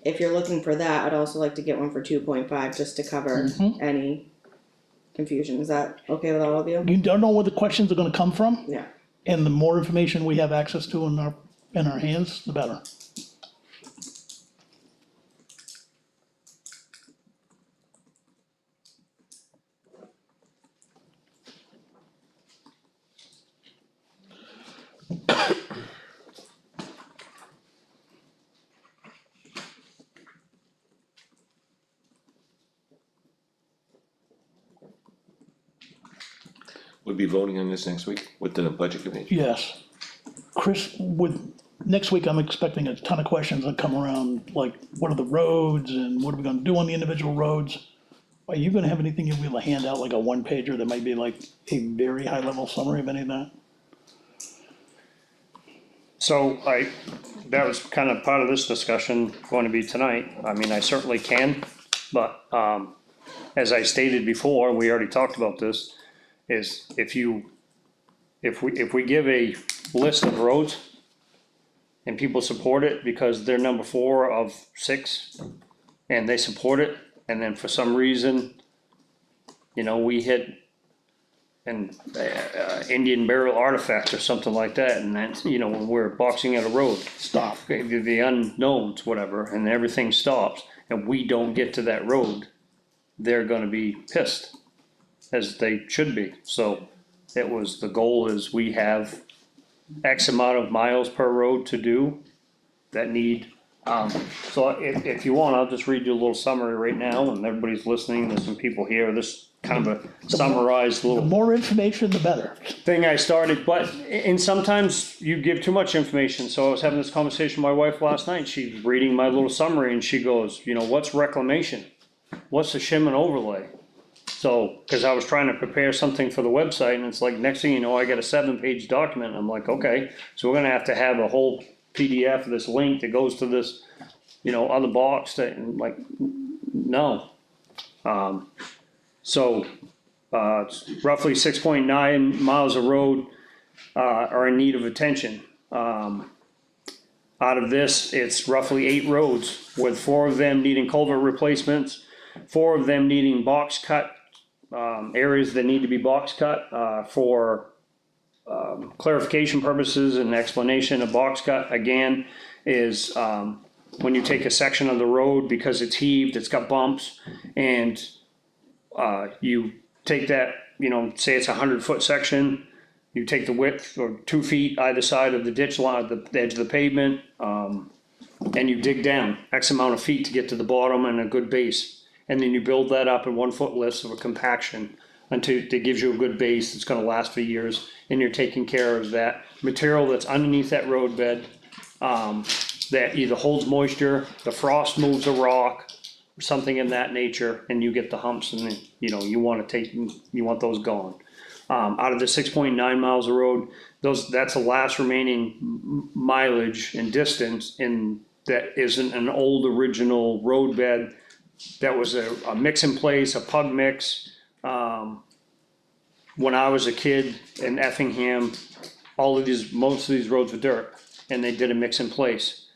If you're looking for that, I'd also like to get one for 2.5, just to cover any confusion, is that okay with all of you? You don't know where the questions are gonna come from, Yeah. and the more information we have access to in our hands, the better. We'll be voting on this next week with the budget committee. Yes. Chris, next week, I'm expecting a ton of questions that come around, like, what are the roads and what are we gonna do on the individual roads? Are you gonna have anything you'll be able to hand out, like a one pager that might be like a very high level summary of any of that? So that was kind of part of this discussion going to be tonight. I mean, I certainly can, but, as I stated before, we already talked about this, is if we give a list of roads and people support it because they're number 4 of 6 and they support it, and then for some reason, we hit an Indian burial artifact or something like that, and that's, when we're boxing out a road, Stop. the unknowns, whatever, and everything stops, and we don't get to that road, they're gonna be pissed, as they should be. So the goal is we have X amount of miles per road to do that need, so if you want, I'll just read you a little summary right now, and everybody's listening, there's some people here, this kind of a summarized The little more information, the better. thing I started, but, and sometimes you give too much information, so I was having this conversation with my wife last night, she's reading my little summary, and she goes, what's reclamation? What's a shim and overlay? So, cause I was trying to prepare something for the website, and it's like, next thing you know, I got a 7-page document, and I'm like, okay, so we're gonna have to have a whole PDF, this link that goes to this, other box that, and like, no. So, it's roughly 6.9 miles of road, are in need of attention. Out of this, it's roughly 8 roads, with 4 of them needing culvert replacements, 4 of them needing box cut, areas that need to be box cut, for clarification purposes and explanation of box cut, again, is, when you take a section of the road, because it's heaved, it's got bumps, and you take that, say it's a 100-foot section, you take the width or 2 feet either side of the ditch line, the edge of the pavement, and you dig down X amount of feet to get to the bottom and a good base. And then you build that up in 1-foot lifts of a compaction until it gives you a good base that's gonna last for years. And you're taking care of that material that's underneath that roadbed, that either holds moisture, the frost moves a rock, something in that nature, and you get the humps and then, you want those gone. Out of the 6.9 miles of road, that's the last remaining mileage and distance that isn't an old original road bed. That was a mix in place, a pug mix. When I was a kid in Effingham, most of these roads were dirt, and they did a mix in place.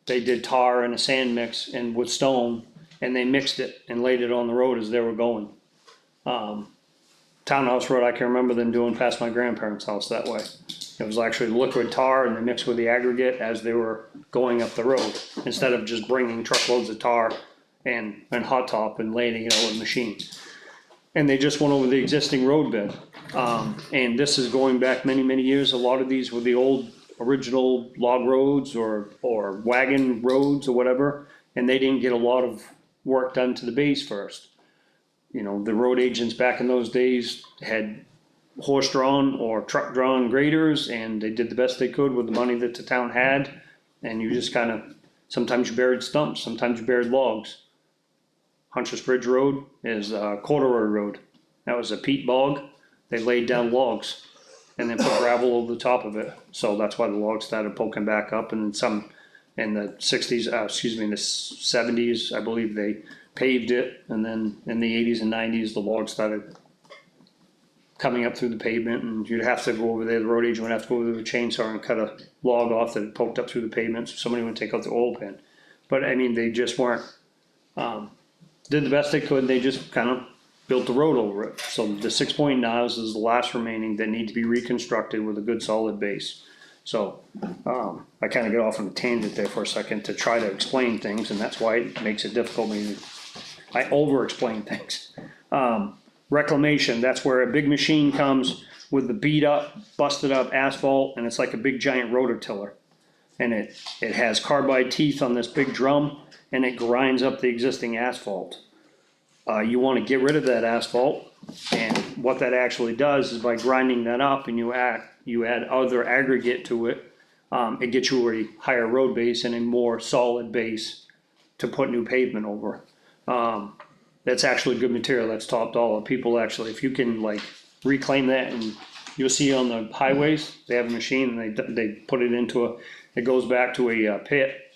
They did tar and a sand mix and with stone, and they mixed it and laid it on the road as they were going. Townhouse Road, I can remember them doing past my grandparents' house that way. It was actually liquid tar and they mixed with the aggregate as they were going up the road, instead of just bringing truckloads of tar and hot top and laying it out with a machine. And they just went over the existing road bed. And this is going back many, many years. A lot of these were the old original log roads or wagon roads or whatever, and they didn't get a lot of work done to the base first. The road agents back in those days had horse-drawn or truck-drawn graders, and they did the best they could with the money that the town had. And you just sometimes you buried stumps, sometimes you buried logs. Hunter's Bridge Road is Corduroy Road. That was a peat bog. They laid down logs and then put gravel over the top of it. So that's why the logs started poking back up, and some in the 60s, in the 70s, I believe they paved it, and then in the 80s and 90s, the logs started coming up through the pavement, and you'd have to go over there, the road agent would have to go over with a chainsaw and cut a log off that had poked up through the pavement, so somebody would take out the oil pan. But I mean, they just weren't, did the best they could, they just built the road over it. So the 6.9 is the last remaining that need to be reconstructed with a good solid base. So, I get off on a tangent there for a second to try to explain things, and that's why it makes it difficult. I over-explain things. Reclamation, that's where a big machine comes with the beat up, busted up asphalt, and it's like a big giant rototiller. And it has carbide teeth on this big drum, and it grinds up the existing asphalt. You wanna get rid of that asphalt, and what that actually does is by grinding that up and you add other aggregate to it, it gets you a higher road base and a more solid base to put new pavement over. That's actually good material, that's top dollar. People actually, if you can reclaim that, and you'll see on the highways, they have a machine and they put it into it goes back to a pit.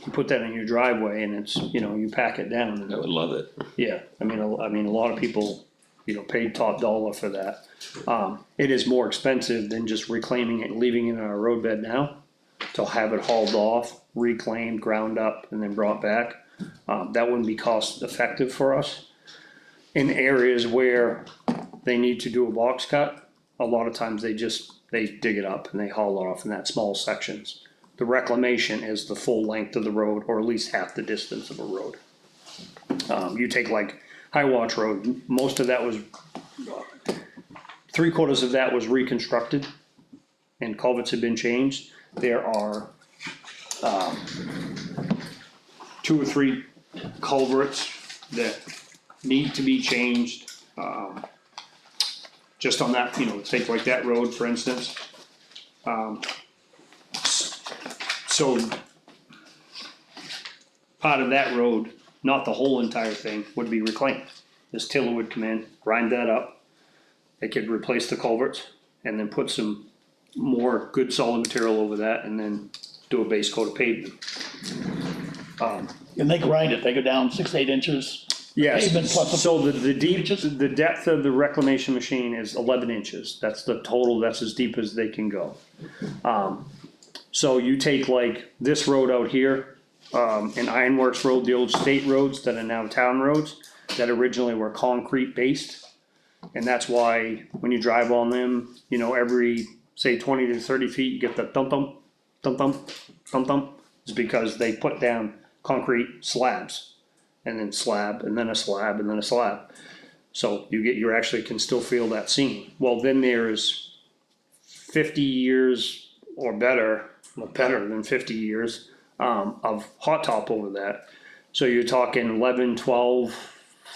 You put that in your driveway and it's, you pack it down. I would love it. Yeah, I mean, a lot of people, paid top dollar for that. It is more expensive than just reclaiming it and leaving it in our roadbed now. To have it hauled off, reclaimed, ground up, and then brought back. That wouldn't be cost effective for us. In areas where they need to do a box cut, a lot of times they dig it up and they haul it off in that small sections. The reclamation is the full length of the road, or at least half the distance of a road. You take High Watch Road, most of that was, 3/4 of that was reconstructed and culverts had been changed. There are 2 or 3 culverts that need to be changed. Just on that, take that road, for instance. So part of that road, not the whole entire thing, would be reclaimed. This tiller would come in, grind that up. They could replace the culverts and then put some more good solid material over that and then do a base coat of pavement. And they grind it, they go down 6 to 8 inches. Yes, Pavement plus a- so the depth of the reclamation machine is 11 inches. That's the total, that's as deep as they can go. So you take this road out here, and Ironworks Road, the old state roads that are now town roads, that originally were concrete based. And that's why when you drive on them, every, say 20 to 30 feet, you get the thump thump, thump thump, thump thump. It's because they put down concrete slabs, and then slab, and then a slab, and then a slab. So you actually can still feel that seam. Well, then there's 50 years or better than 50 years, of hot top over that. So you're talking 11, 12,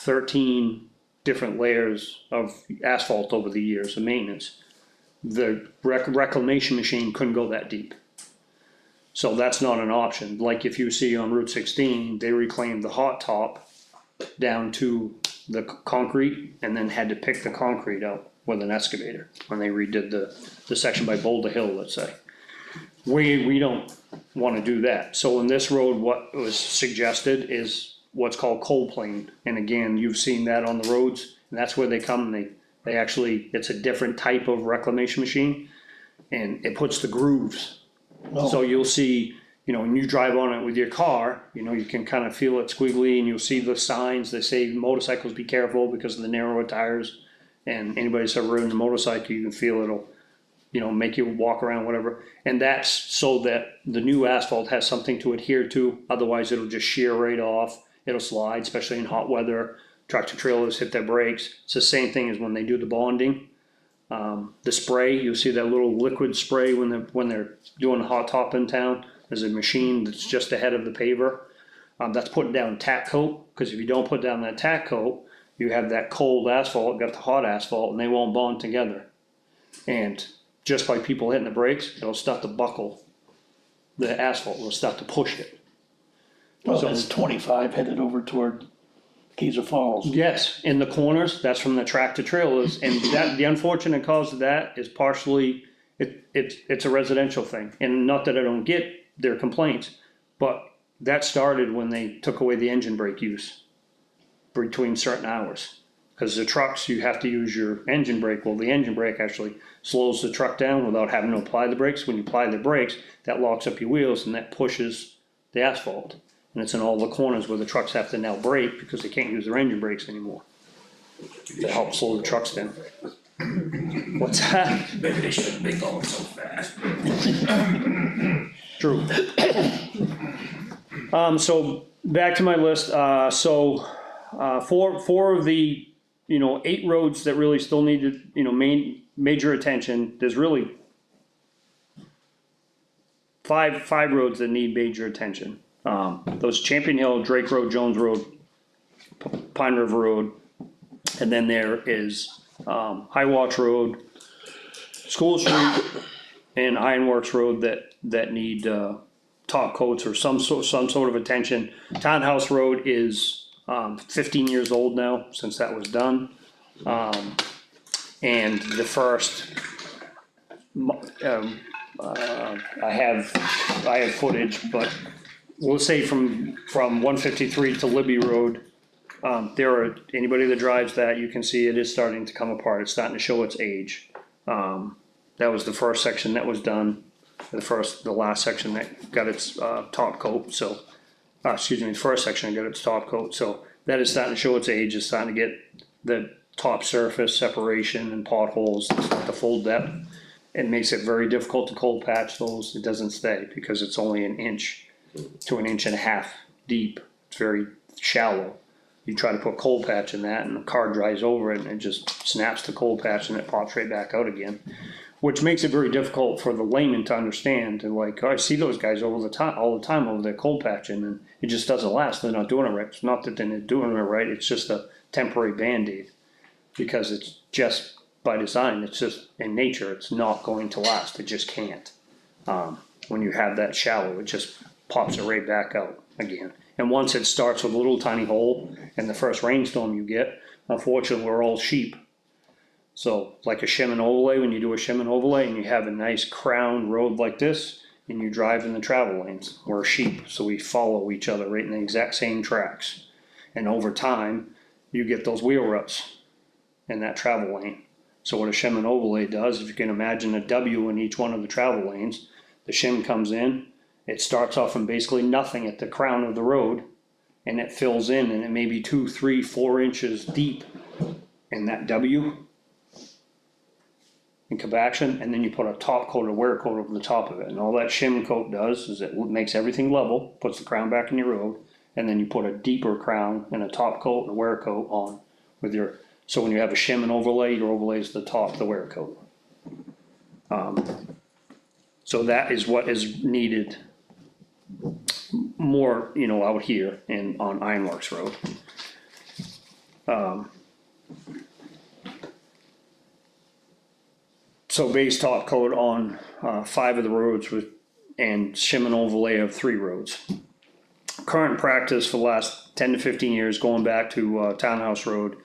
13 different layers of asphalt over the years of maintenance. The reclamation machine couldn't go that deep. So that's not an option, like if you see on Route 16, they reclaimed the hot top down to the concrete and then had to pick the concrete out with an excavator when they redid the section by Boulder Hill, let's say. We don't wanna do that, so in this road, what was suggested is what's called cold plane. And again, you've seen that on the roads, and that's where they come, and they actually, it's a different type of reclamation machine. And it puts the grooves. So you'll see, you know, when you drive on it with your car, you know, you can kind of feel it squiggly, and you'll see the signs that say motorcycles be careful because of the narrower tires. And anybody that's ever ridden a motorcycle, you can feel it'll, you know, make you walk around, whatever. And that's so that the new asphalt has something to adhere to, otherwise it'll just shear right off. It'll slide, especially in hot weather. Tractor trailers hit their brakes. It's the same thing as when they do the bonding. The spray, you'll see that little liquid spray when they're doing a hot top in town. There's a machine that's just ahead of the paver. That's putting down tack coat, because if you don't put down that tack coat, you have that cold asphalt, got the hot asphalt, and they won't bond together. And just by people hitting the brakes, it'll start to buckle the asphalt, it'll start to push it. Well, So- that's 25 headed over toward Keyser Falls. Yes, in the corners, that's from the tractor trailers, and that, the unfortunate cause of that is partially, it's a residential thing. And not that I don't get their complaints, but that started when they took away the engine brake use between certain hours. Cause the trucks, you have to use your engine brake, well, the engine brake actually slows the truck down without having to apply the brakes. When you apply the brakes, that locks up your wheels and that pushes the asphalt. And it's in all the corners where the trucks have to now brake because they can't use their engine brakes anymore. To help slow the trucks down. What's that? Maybe they shouldn't be going so fast. True. So back to my list, four of the, you know, 8 roads that really still needed, you know, major attention, there's really five roads that need major attention. Those Champion Hill, Drake Road, Jones Road, Pine River Road, and then there is, High Watch Road, School Street, and Ironworks Road that need, top coats or some sort of attention. Townhouse Road is, 15 years old now, since that was done. And the first, I have footage, but we'll say from 153 to Libby Road, anybody that drives that, you can see it is starting to come apart, it's starting to show its age. That was the first section that was done, the last section that got its, top coat, so, the first section got its top coat, so that is starting to show its age, it's starting to get the top surface separation and potholes, it's not the full depth. It makes it very difficult to cold patch those, it doesn't stay, because it's only an inch to an inch and a half deep, it's very shallow. You try to put cold patch in that and the car dries over it and it just snaps the cold patch and it pops right back out again. Which makes it very difficult for the layman to understand, and like, oh, I see those guys all the time over there cold patching, and it just doesn't last, they're not doing it right. It's not that they're not doing it right, it's just a temporary Band-Aid. Because it's just by design, it's just in nature, it's not going to last, it just can't. When you have that shallow, it just pops it right back out again. And once it starts with a little tiny hole, and the first rainstorm you get, unfortunately, we're all sheep. So like a shim and overlay, when you do a shim and overlay and you have a nice crown road like this, and you drive in the travel lanes, we're sheep, so we follow each other right in the exact same tracks. And over time, you get those wheel ruts in that travel lane. So what a shim and overlay does, if you can imagine a W in each one of the travel lanes, the shim comes in, it starts off from basically nothing at the crown of the road, and it fills in, and it may be 2, 3, 4 inches deep in that W in compaction, and then you put a top coat or wear coat over the top of it, and all that shim coat does is it makes everything level, puts the crown back in your road, and then you put a deeper crown and a top coat and a wear coat on with your, so when you have a shim and overlay, your overlay is the top, the wear coat. So that is what is needed more, you know, out here on Ironworks Road. So base top coat on 5 of the roads and shim and overlay of 3 roads. Current practice for the last 10 to 15 years, going back to Townhouse Road,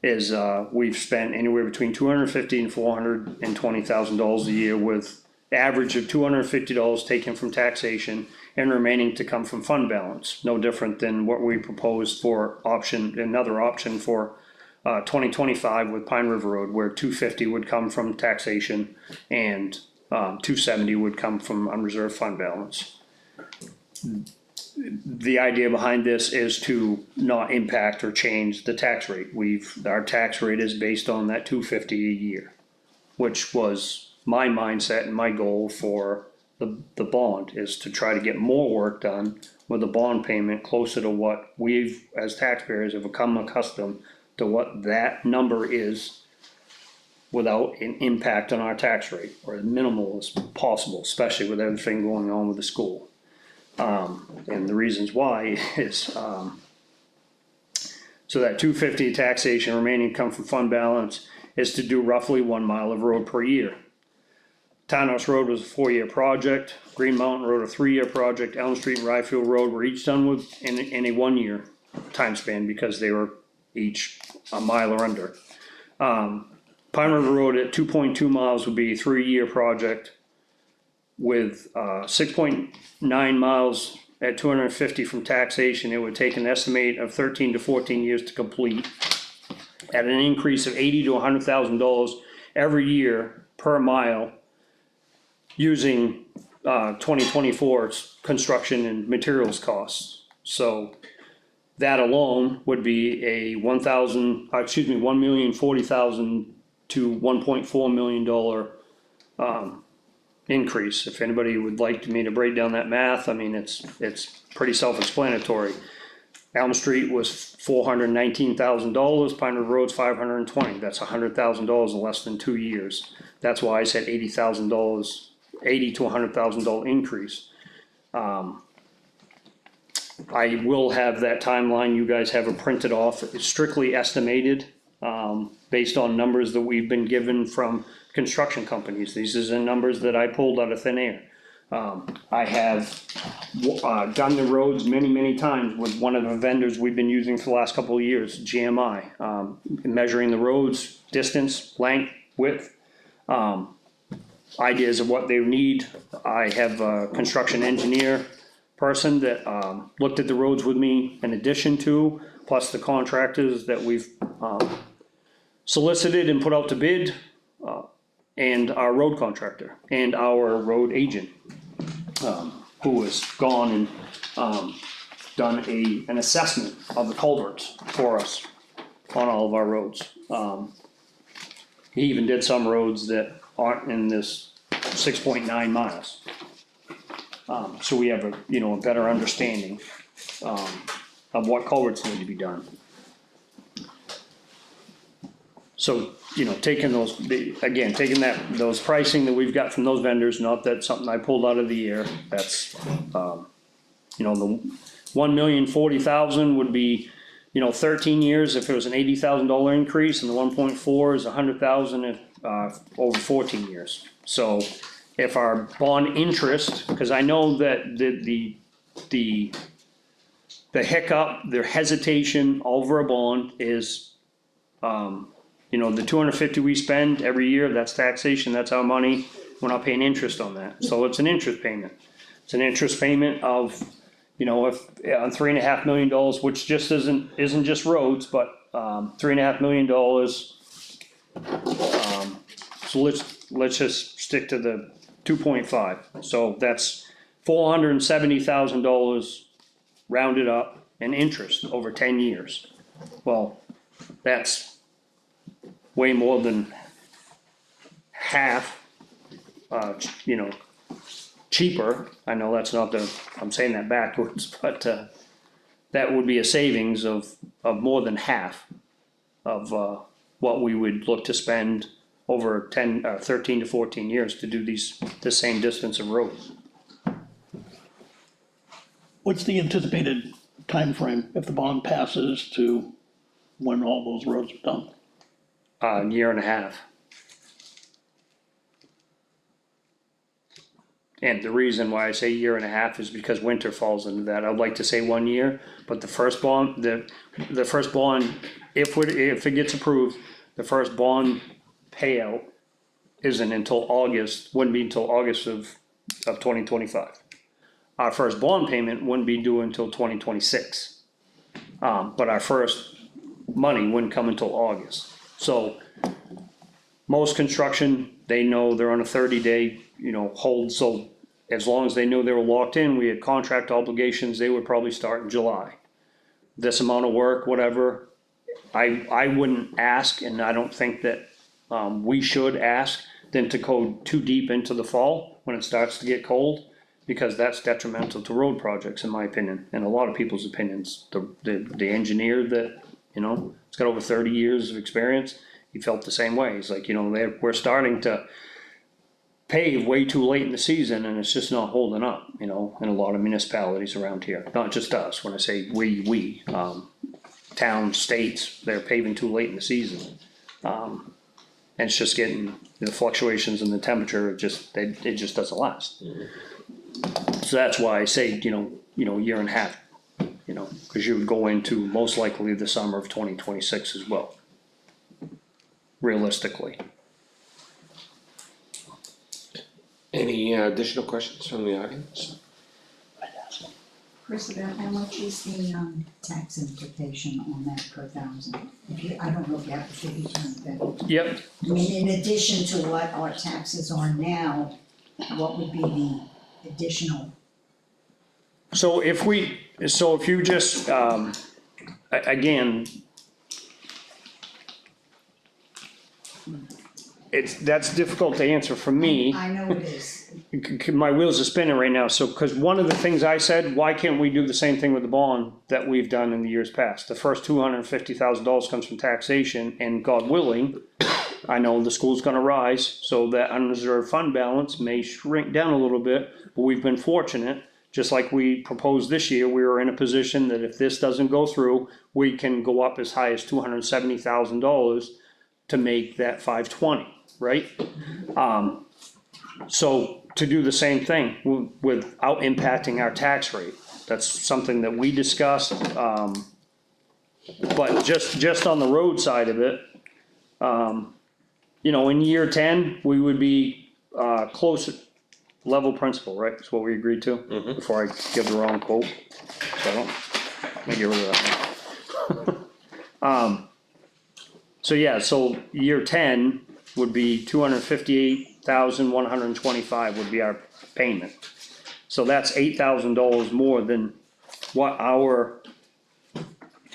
is we've spent anywhere between $250,000 and $420,000 a year, with average of $250 taken from taxation and remaining to come from fund balance. No different than what we proposed for another option for 2025 with Pine River Road, where $250 would come from taxation and $270 would come from unreserved fund balance. The idea behind this is to not impact or change the tax rate. Our tax rate is based on that $250 a year, which was my mindset and my goal for the bond, is to try to get more work done with a bond payment closer to what we've, as taxpayers, have become accustomed to what that number is, without an impact on our tax rate, or as minimal as possible, especially with everything going on with the school. And the reasons why is, so that $250 taxation remaining come from fund balance is to do roughly 1 mile of road per year. Townhouse Road was a 4-year project, Green Mountain Road a 3-year project, Elm Street and Ryfield Road were each done in a 1-year time span, because they were each a mile or under. Pine River Road at 2.2 miles would be a 3-year project, with 6.9 miles at 250 from taxation. It would take an estimate of 13 to 14 years to complete, at an increase of $80,000 to $100,000 every year per mile, using 2024's construction and materials costs. So that alone would be a $1,040,000 to $1.4 million increase. If anybody would like me to break down that math, I mean, it's pretty self-explanatory. Elm Street was $419,000, Pine River Road's $520,000, that's $100,000 in less than 2 years. That's why I said $80,000, $80,000 to $100,000 increase. I will have that timeline, you guys have it printed off, it's strictly estimated, based on numbers that we've been given from construction companies. These are the numbers that I pulled out of thin air. I have done the roads many times with one of the vendors we've been using for the last couple of years, GMI, measuring the roads, distance, length, width, ideas of what they need. I have a construction engineer person that looked at the roads with me in addition to, plus the contractors that we've solicited and put out to bid, and our road contractor, and our road agent, who has gone and done an assessment of the culverts for us on all of our roads. He even did some roads that aren't in this 6.9 miles. So we have a better understanding of what culverts need to be done. So, taking those pricing that we've got from those vendors, not that something I pulled out of the air, that's, the $1,040,000 would be, 13 years if it was an $80,000 increase, and the 1.4 is $100,000 over 14 years. So if our bond interest, because I know that the hiccup, their hesitation over a bond is, the $250 we spend every year, that's taxation, that's our money, we're not paying interest on that, so it's an interest payment. It's an interest payment of, if, on $3.5 million, which just isn't just roads, but, $3.5 million. So let's just stick to the 2.5, so that's $470,000 rounded up in interest over 10 years. Well, that's way more than half, cheaper. I know that's not I'm saying that backwards, but, that would be a savings of more than half of, what we would look to spend over 13 to 14 years to do the same distance of road. What's the anticipated time frame if the bond passes to when all those roads are done? Year and a half. And the reason why I say year and a half is because winter falls into that. I'd like to say 1 year, but the first bond, the first bond, if it gets approved, the first bond payout isn't until August, wouldn't be until August of 2025. Our first bond payment wouldn't be due until 2026. But our first money wouldn't come until August. So most construction, they know they're on a 30-day, hold, so as long as they knew they were locked in, we had contract obligations, they would probably start in July. This amount of work, whatever, I wouldn't ask, and I don't think that, we should ask them to go too deep into the fall when it starts to get cold, because that's detrimental to road projects, in my opinion, and a lot of people's opinions. The engineer that, he's got over 30 years of experience, he felt the same way. He's like, we're starting to pave way too late in the season and it's just not holding up, in a lot of municipalities around here. Not just us, when I say we, towns, states, they're paving too late in the season. And it's just getting, the fluctuations in the temperature, it just doesn't last. So that's why I say, year and a half, cause you would go into most likely the summer of 2026 as well. Realistically. Any additional questions from the audience? Chris, about how much is the tax implication on that per thousand? I don't know if you have the figures on that. Yep, I mean, in addition to what our taxes are now, what would be the additional? so if you just, again, that's difficult to answer for me. I know it is. My wheels are spinning right now, so, cause one of the things I said, why can't we do the same thing with the bond that we've done in the years past? The first $250,000 comes from taxation, and God willing, I know the school's gonna rise, so that unreserved fund balance may shrink down a little bit, but we've been fortunate, just like we proposed this year, we were in a position that if this doesn't go through, we can go up as high as $270,000 to make that 520, right? So to do the same thing without impacting our tax rate, that's something that we discussed. But just on the road side of it, in year 10, we would be close level principal, right? That's what we agreed to, before I give the wrong quote. So let me get rid of that. So yeah, so year 10 would be 258,125 would be our payment. So that's $8,000 more than what our, I'm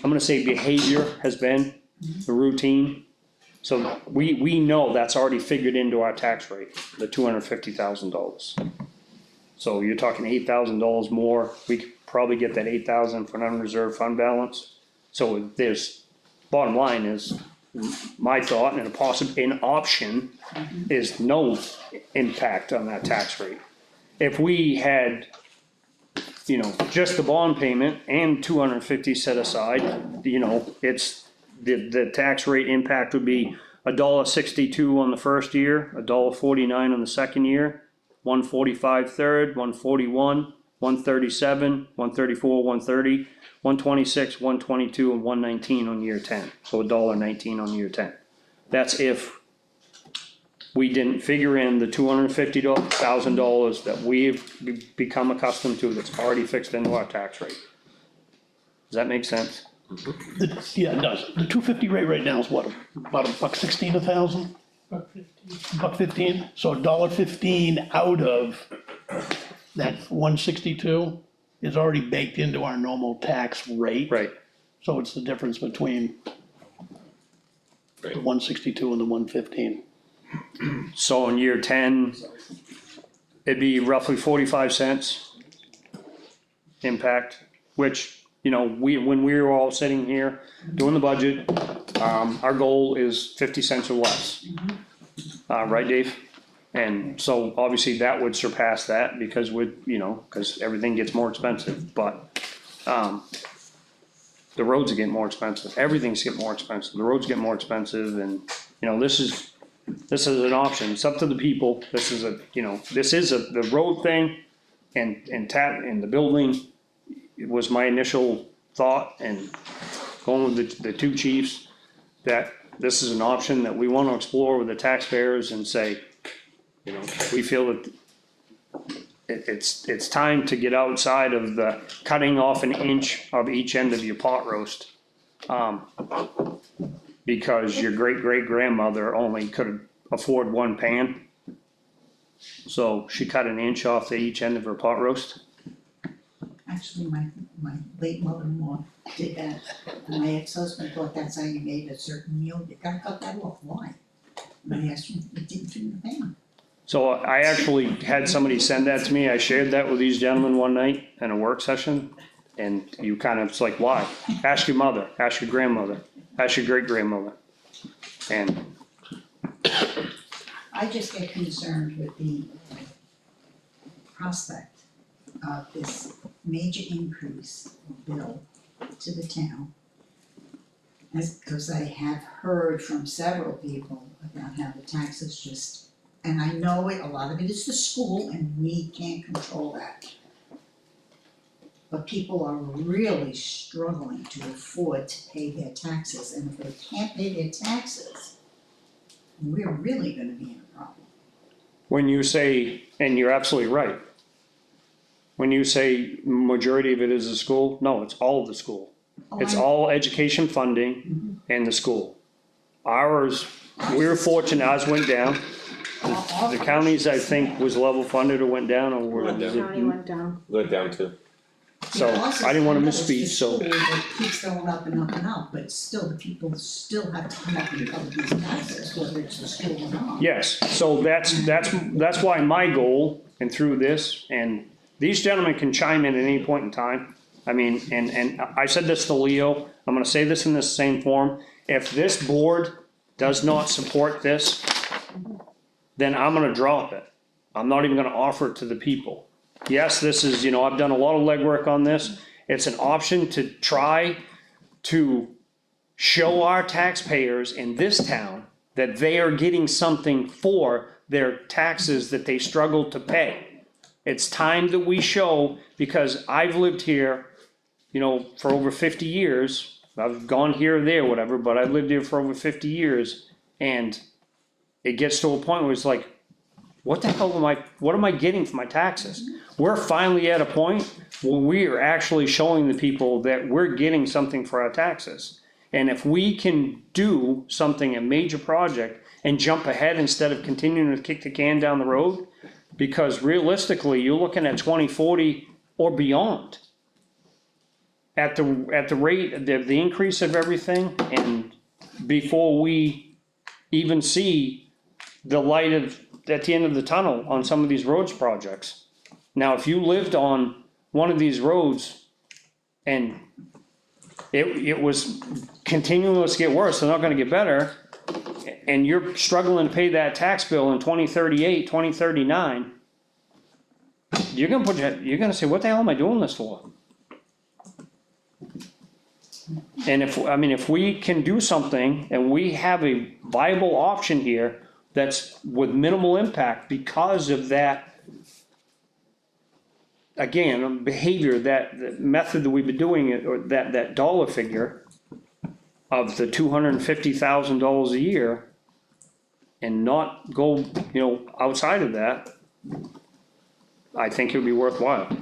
gonna say behavior has been, the routine. So we know that's already figured into our tax rate, the $250,000. So you're talking $8,000 more, we could probably get that 8,000 for an unreserved fund balance. So there's, bottom line is, my thought and an option is no impact on that tax rate. If we had, just the bond payment and 250 set aside, it's, the tax rate impact would be $1.62 on the first year, $1.49 on the second year, $1.45 third, $1.41, $1.37, $1.34, $1.30, $1.26, $1.22, and $1.19 on year 10. So $1.19 on year 10. That's if we didn't figure in the $250,000 that we've become accustomed to, that's already fixed into our tax rate. Does that make sense? Yeah, it does. The 250 rate right now is what, about $1.16 a thousand? $1.15, so $1.15 out of that 162 is already baked into our normal tax rate. Right. So it's the difference between the 162 and the 115. So in year 10, it'd be roughly 45 cents impact, which, when we were all sitting here doing the budget, our goal is 50 cents or less. Right, Dave? And so obviously that would surpass that because because everything gets more expensive, but, the roads are getting more expensive, everything's getting more expensive, the roads get more expensive, and, this is this is an option, it's up to the people, this is the road thing, and the building, it was my initial thought, and going with the two chiefs, that this is an option that we wanna explore with the taxpayers and say, we feel that it's time to get outside of the cutting off an inch of each end of your pot roast. Because your great-great-grandmother only could afford one pan. So she cut an inch off to each end of her pot roast. Actually, my late mother-in-law did that, and my ex-husband thought that's how you made a certain meal, you gotta cut that off, why? And I asked him, it didn't fit in the pan. So I actually had somebody send that to me, I shared that with these gentlemen one night in a work session. And you kind of, it's like, why? Ask your mother, ask your grandmother, ask your great-grandmother. And I just get concerned with the prospect of this major increase in bill to the town. Because I have heard from several people about how the taxes just, and I know a lot of it is the school and we can't control that. But people are really struggling to afford to pay their taxes, and if they can't pay their taxes, we're really gonna be in a problem. when you say, and you're absolutely right. When you say majority of it is the school, no, it's all of the school. It's all education funding and the school. Ours, we were fortunate, ours went down. The counties, I think, was level funded or went down, or were. County went down. Went down to, So, I didn't wanna misspeak, so. It's the school that keeps going up and up and up, but still, the people still have to come up and cover these taxes, whether it's the school or not. Yes, so that's why my goal, and through this, and these gentlemen can chime in at any point in time. I mean, and I said this to Leo, I'm gonna say this in the same form, if this board does not support this, then I'm gonna drop it. I'm not even gonna offer it to the people. Yes, this is, I've done a lot of legwork on this, it's an option to try to show our taxpayers in this town that they are getting something for their taxes that they struggle to pay. It's time that we show, because I've lived here, for over 50 years. I've gone here or there, whatever, but I've lived here for over 50 years. And it gets to a point where it's like, what the hell what am I getting for my taxes? We're finally at a point where we are actually showing the people that we're getting something for our taxes. And if we can do something, a major project, and jump ahead instead of continuing to kick the can down the road, because realistically, you're looking at 2040 or beyond. At the rate, the increase of everything, and before we even see the light at the end of the tunnel on some of these roads projects. Now, if you lived on one of these roads and it was continuing to get worse, they're not gonna get better, and you're struggling to pay that tax bill in 2038, 2039, you're gonna say, what the hell am I doing this for? And if we can do something and we have a viable option here that's with minimal impact because of that, again, behavior, that method that we've been doing it, or that dollar figure of the $250,000 a year, and not go, outside of that, I think it would be worthwhile.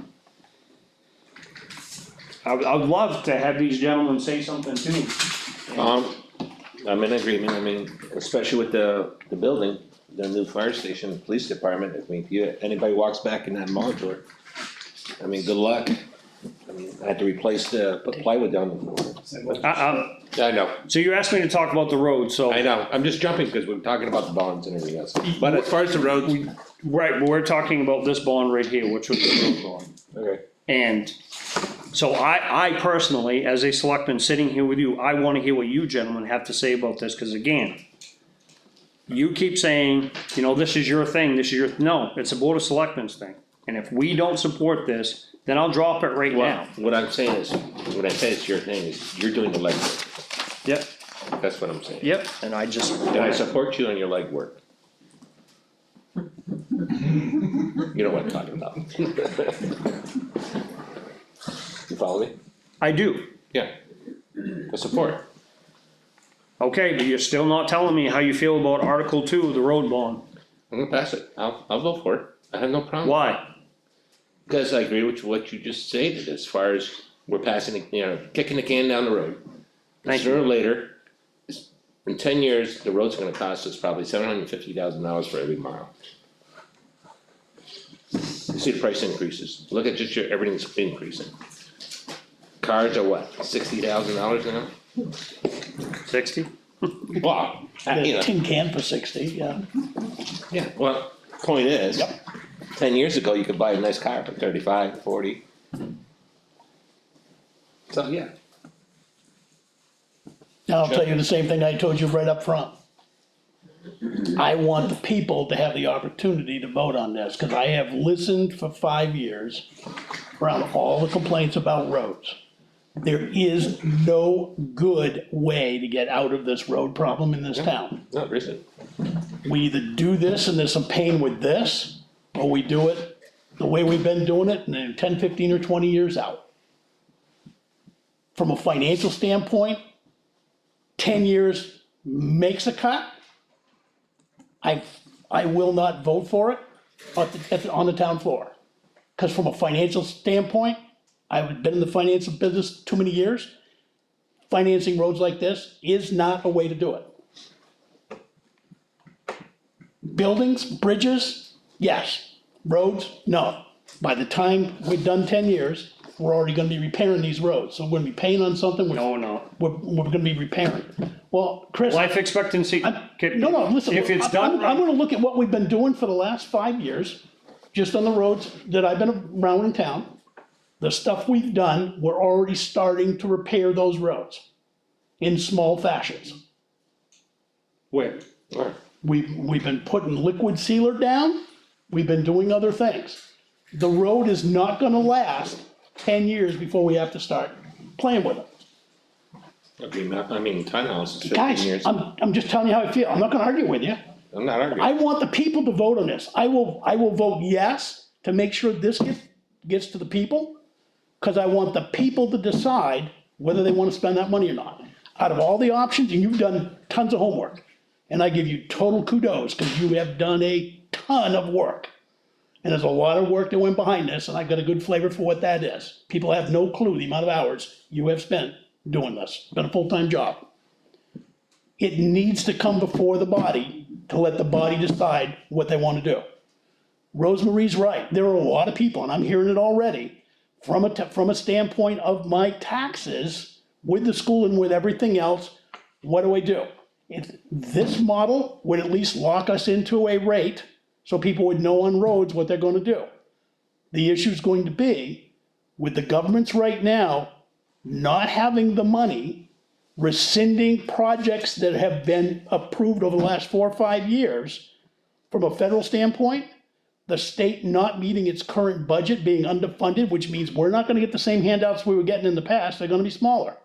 I'd love to have these gentlemen say something too. I'm in agreement, especially with the building, the new fire station, police department, if anybody walks back in that modular, good luck. I had to put plywood down the floor. I know, So you asked me to talk about the road, so. I know, I'm just jumping because we're talking about the bonds and everything else, but as far as the roads, Right, but we're talking about this bond right here, which was the road bond. okay, And so I personally, as a selectman sitting here with you, I wanna hear what you gentlemen have to say about this, cause again, you keep saying, this is your thing, no, it's a Board of Selectmen's thing. And if we don't support this, then I'll drop it right well, now. what I'm saying is, when I say it's your thing, is you're doing the legwork. Yep. That's what I'm saying. Yep, and I just, And I support you on your legwork. You know what I'm talking about. You follow me? I do. Yeah. The support. Okay, but you're still not telling me how you feel about Article 2 of the road bond. I'm gonna pass it. I'll vote for it. I have no problem. Why? Because I agree with what you just stated as far as we're passing, kicking the can down the road. Thank Sooner you. or later, in 10 years, the road's gonna cost us probably $750,000 for every mile. You see the price increases. Look at just everything's increasing. Cars are what, $60,000 now? 60? Wow. The tin can for 60, yeah. Yeah, well, point is, Yep. 10 years ago, you could buy a nice car for 35, 40. So, yeah. Now, I'll tell you the same thing I told you right up front. I want the people to have the opportunity to vote on this, cause I have listened for 5 years around all the complaints about roads. There is no good way to get out of this road problem in this town. Not recent. We either do this and there's some pain with this, or we do it the way we've been doing it and then 10, 15, or 20 years out. From a financial standpoint, 10 years makes a cut. I will not vote for it on the town floor. Because from a financial standpoint, I've been in the financial business too many years. Financing roads like this is not a way to do it. Buildings, bridges, yes. Roads, no. By the time we've done 10 years, we're already gonna be repairing these roads. So we're gonna be paying on something, No, no. we're gonna be repairing. Well, Chris. Life expectancy. No, listen. If it's done I'm right, gonna look at what we've been doing for the last 5 years, just on the roads that I've been around in town. The stuff we've done, we're already starting to repair those roads in small fashions. where? Alright. We've been putting liquid sealer down, we've been doing other things. The road is not gonna last 10 years before we have to start playing with it. I mean, townhouse is 15 Guys, years. I'm just telling you how I feel, I'm not gonna argue with you. I'm not arguing. I want the people to vote on this. I will vote yes to make sure this gets to the people. Cause I want the people to decide whether they wanna spend that money or not. Out of all the options, and you've done tons of homework, and I give you total kudos, cause you have done a ton of work. And there's a lot of work that went behind this, and I got a good flavor for what that is. People have no clue the amount of hours you have spent doing this. It's been a full-time job. It needs to come before the body to let the body decide what they wanna do. Rosemarie's right, there are a lot of people, and I'm hearing it already, from a standpoint of my taxes, with the school and with everything else, what do? This model would at least lock us into a rate, so people would know on roads what they're gonna do. The issue's going to be, with the governments right now not having the money, rescinding projects that have been approved over the last 4 or 5 years, from a federal standpoint, the state not meeting its current budget, being underfunded, which means we're not gonna get the same handouts we were getting in the past, they're gonna be smaller.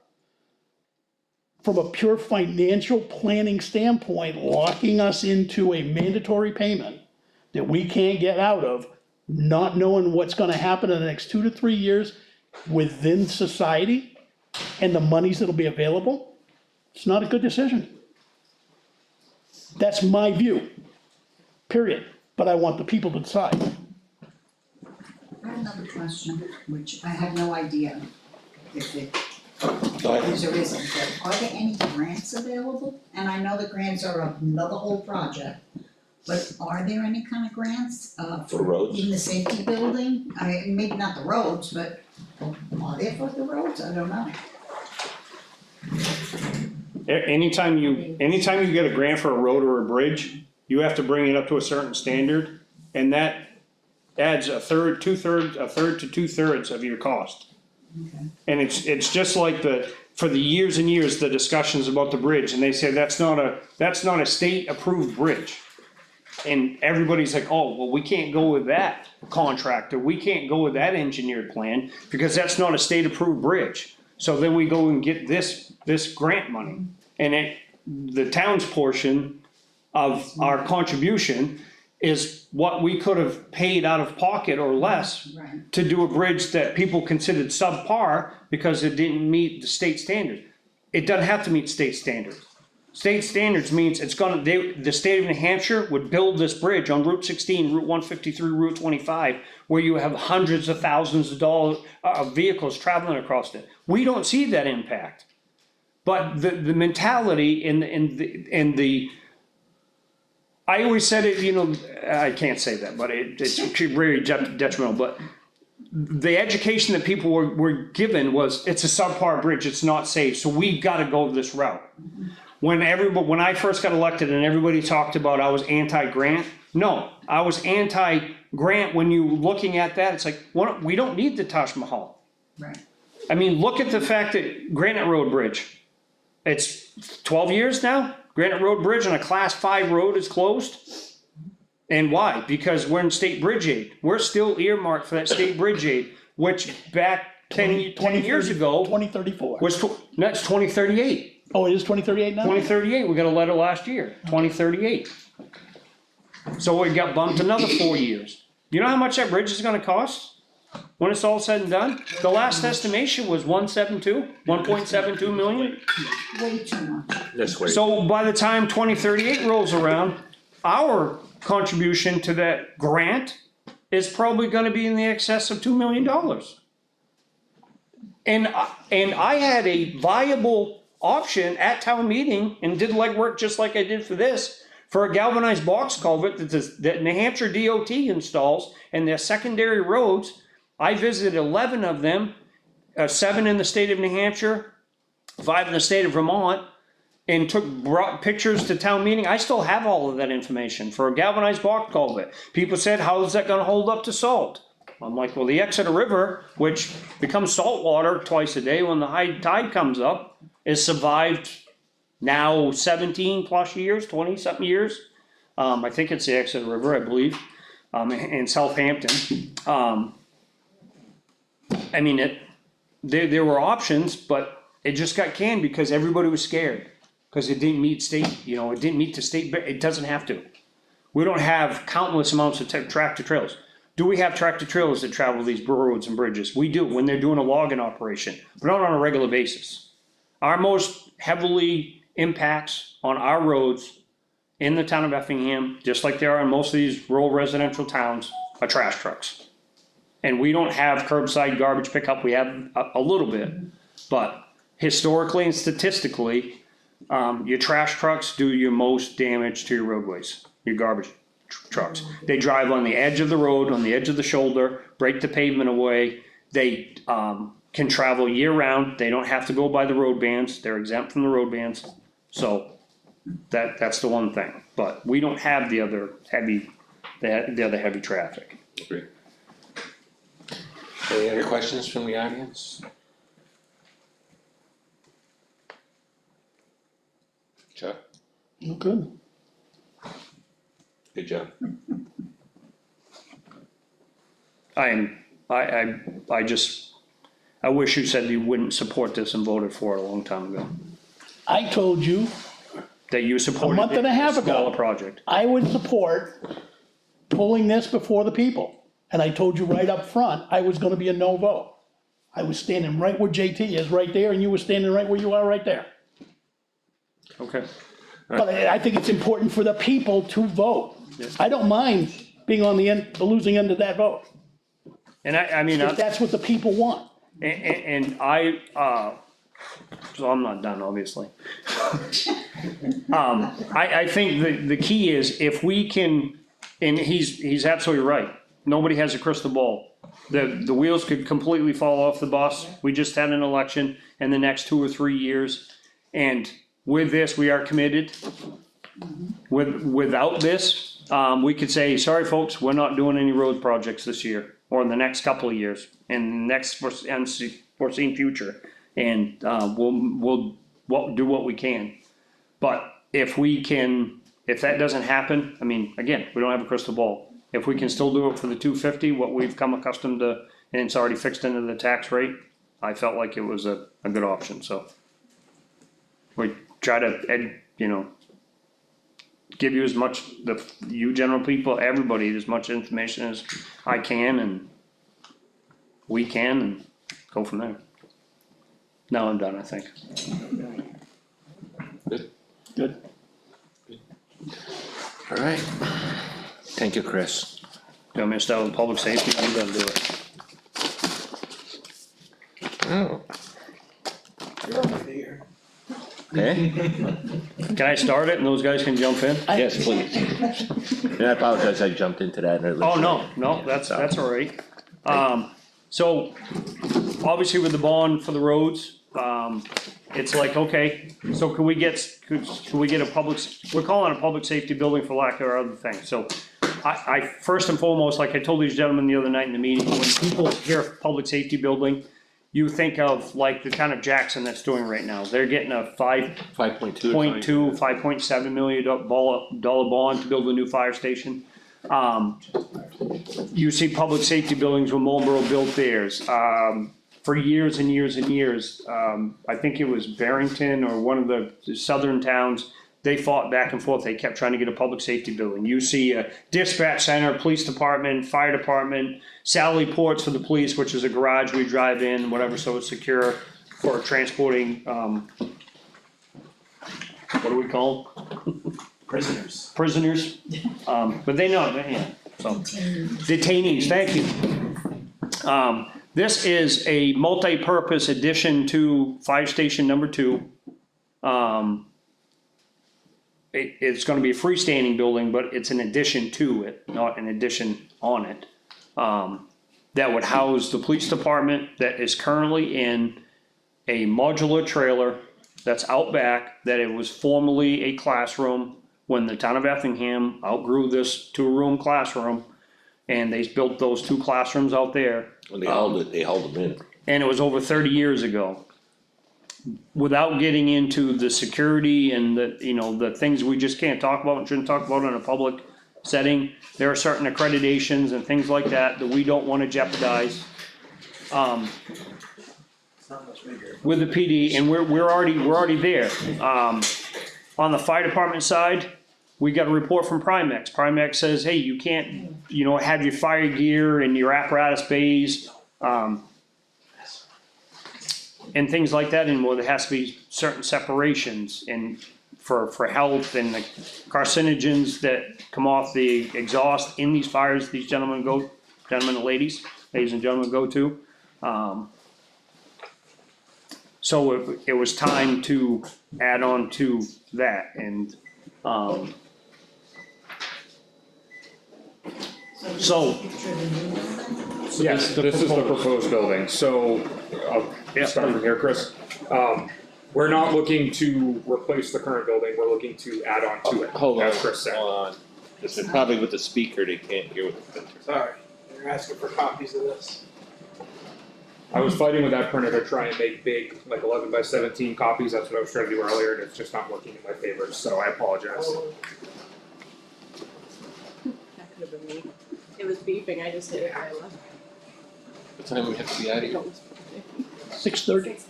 From a pure financial planning standpoint, locking us into a mandatory payment that we can't get out of, not knowing what's gonna happen in the next 2 to 3 years within society and the monies that'll be available, it's not a good decision. That's my view, period. But I want the people to decide. I have another question, which I have no idea if it Go ahead. is or isn't, but are there any grants available? And I know the grants are another whole project, but are there any kind of grants, For roads? even the safety building? Maybe not the roads, but are there for the roads? I don't know. Anytime you get a grant for a road or a bridge, you have to bring it up to a certain standard, and that adds a third to 2/3 of your cost. Okay. And it's just like for the years and years, the discussions about the bridge, and they say that's not a state approved bridge. And everybody's like, oh, well, we can't go with that contractor, we can't go with that engineered plan, because that's not a state approved bridge. So then we go and get this grant money. And the town's portion of our contribution is what we could have paid out of pocket or less Right. to do a bridge that people considered subpar because it didn't meet the state standard. It doesn't have to meet state standards. State standards means it's gonna, the state of New Hampshire would build this bridge on Route 16, Route 153, Route 25, where you have hundreds of thousands of vehicles traveling across it. We don't see that impact. But the mentality and the, I always said it, you know, I can't say that, but it's very detrimental, but the education that people were given was, it's a subpar bridge, it's not safe, so we've gotta go this route. When I first got elected and everybody talked about I was anti-grant, no, I was anti-grant when you looking at that, it's like, we don't need the Taj Mahal. Right. I mean, look at the fact that Granite Road Bridge, it's 12 years now, Granite Road Bridge on a class 5 road is closed. And why? Because we're in state bridge aid. We're still earmarked for that state bridge aid, which back 10 years ago 2034. was, that's 2038. Oh, it is 2038 now? 2038, we got a letter last year, 2038. So it got bumped another 4 years. You know how much that bridge is gonna cost? When it's all said and done? The last estimation was 1.72 million. Way too much. This way. So by the time 2038 rolls around, our contribution to that grant is probably gonna be in the excess of $2 million. And I had a viable option at town meeting and did legwork just like I did for this, for a galvanized box culvert that New Hampshire DOT installs and their secondary roads. I visited 11 of them, 7 in the state of New Hampshire, 5 in the state of Vermont, and brought pictures to town meeting. I still have all of that information for a galvanized box culvert. People said, how is that gonna hold up to salt? I'm like, well, the Exeter River, which becomes salt water twice a day when the high tide comes up, has survived now 17 plus years, 20 something years. I think it's the Exeter River, I believe, in Southampton. I mean, there were options, but it just got canned because everybody was scared. Because it didn't meet state, you know, it didn't meet the state, it doesn't have to. We don't have countless amounts of tractor trailers. Do we have tractor trailers that travel these roads and bridges? We do, when they're doing a logging operation, but not on a regular basis. Our most heavily impacts on our roads in the town of Effingham, just like there are in most of these rural residential towns, are trash trucks. And we don't have curbside garbage pickup, we have a little bit, but historically and statistically, your trash trucks do your most damage to your roadways, your garbage trucks. They drive on the edge of the road, on the edge of the shoulder, break the pavement away. They can travel year round. They don't have to go by the road bans. They're exempt from the road bans. So that's the one thing. But we don't have the other heavy traffic. Agree. Any other questions from the audience? Chuck, Oh, good. good job. I wish you said you wouldn't support this and voted for it a long time ago. I told you That you supported A month and a half a smaller ago. project. I would support pulling this before the people. And I told you right up front, I was gonna be a no vote. I was standing right where JT is, right there, and you were standing right where you are, right there. Okay. But I think it's important for the people to vote. I don't mind being on the losing end of that vote, And I mean, if that's what the people want. and so I'm not done, obviously. I think the key is if we can, and he's absolutely right. Nobody has a crystal ball. The wheels could completely fall off the bus. We just had an election in the next 2 or 3 years. And with this, we are committed. Without this, we could say, sorry, folks, we're not doing any road projects this year or in the next couple of years and next foreseen future. And we'll do what we can. But if that doesn't happen, I mean, again, we don't have a crystal ball. If we can still do it for the 250, what we've come accustomed to, and it's already fixed into the tax rate, I felt like it was a good option, so. We try to, give you as much, you general people, everybody, as much information as I can and we can, and go from there. Now I'm done, I think. Good. Alright. Thank you, Chris. You want me to start with public safety? You gotta do it. Oh. Okay, Can I start it and those guys can jump in? yes, please. And I apologize, I jumped into that. And it Oh, looks no, like- that's all right. So, obviously with the bond for the roads, it's like, okay, so can we get a public, we're calling it a public safety building for lack of other things, so. I, first and foremost, like I told these gentlemen the other night in the meeting, when people hear public safety building, you think of like the kind of Jackson that's doing right now, they're getting a 5.2. 5.7 million dollar bond to build a new fire station. You see public safety buildings when Marlboro built theirs, for years and years and years. I think it was Barrington or one of the southern towns, they fought back and forth, they kept trying to get a public safety building. You see a dispatch center, police department, fire department, Sally Ports for the police, which is a garage we drive in, whatever, so it's secure for transporting, what do we call them? Prisoners, but they know, yeah, so, detainees, thank you. This is a multi-purpose addition to fire station number 2. It's gonna be a freestanding building, but it's an addition to it, not an addition on it. That would house the police department that is currently in a modular trailer that's out back, that it was formerly a classroom when the town of Effingham outgrew this 2-room classroom. And they built those 2 classrooms out there. When they held them in. And it was over 30 years ago. Without getting into the security and the things we just can't talk about and shouldn't talk about in a public setting, there are certain accreditations and things like that we don't wanna jeopardize. With the PD, and we're already there. On the fire department side, we got a report from Primex. Primex says, hey, you can't, have your fire gear and your apparatus bays, and things like that anymore. There has to be certain separations and for health and the carcinogens that come off the exhaust in these fires these gentlemen and ladies and gentlemen go to. So it was time to add on to that, and so. Yes, this is the proposed building, so I'll start from here, Chris. We're not looking to replace the current building, we're looking to add on to it, Hold on, as Chris said. hold on. This is probably with the speaker, they can't hear what the printer. Sorry, they're asking for copies of this. I was fighting with that printer to try and make big, like 11 by 17 copies, that's what I was trying to do earlier, and it's just not working in my favor, so I apologize. That could have been me. It was beeping, I just hit it, I left. What time we have to be out of here? 6:30,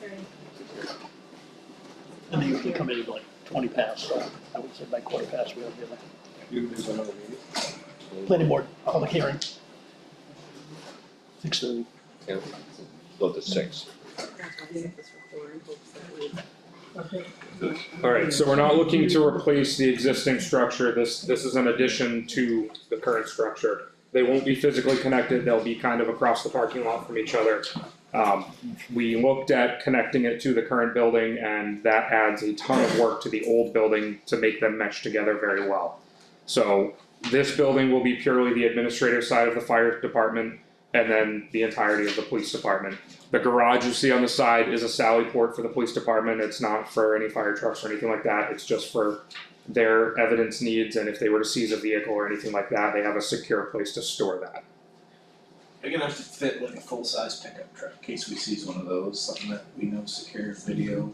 and they usually come in at like 20 past, so I would say by 15:15 we'll be there. Planning board, public hearing. 6:30. Yeah. Go to 6. Alright, so we're not looking to replace the existing structure, this is an addition to the current structure. They won't be physically connected, they'll be kind of across the parking lot from each other. We looked at connecting it to the current building, and that adds a ton of work to the old building to make them mesh together very well. So this building will be purely the administrative side of the fire department, and then the entirety of the police department. The garage you see on the side is a Sally Port for the police department, it's not for any fire trucks or anything like that, it's just for their evidence needs, and if they were to seize a vehicle or anything like that, they have a secure place to store that. Big enough to fit like a full-size pickup truck, in case we seize one of those, something that we know secure video.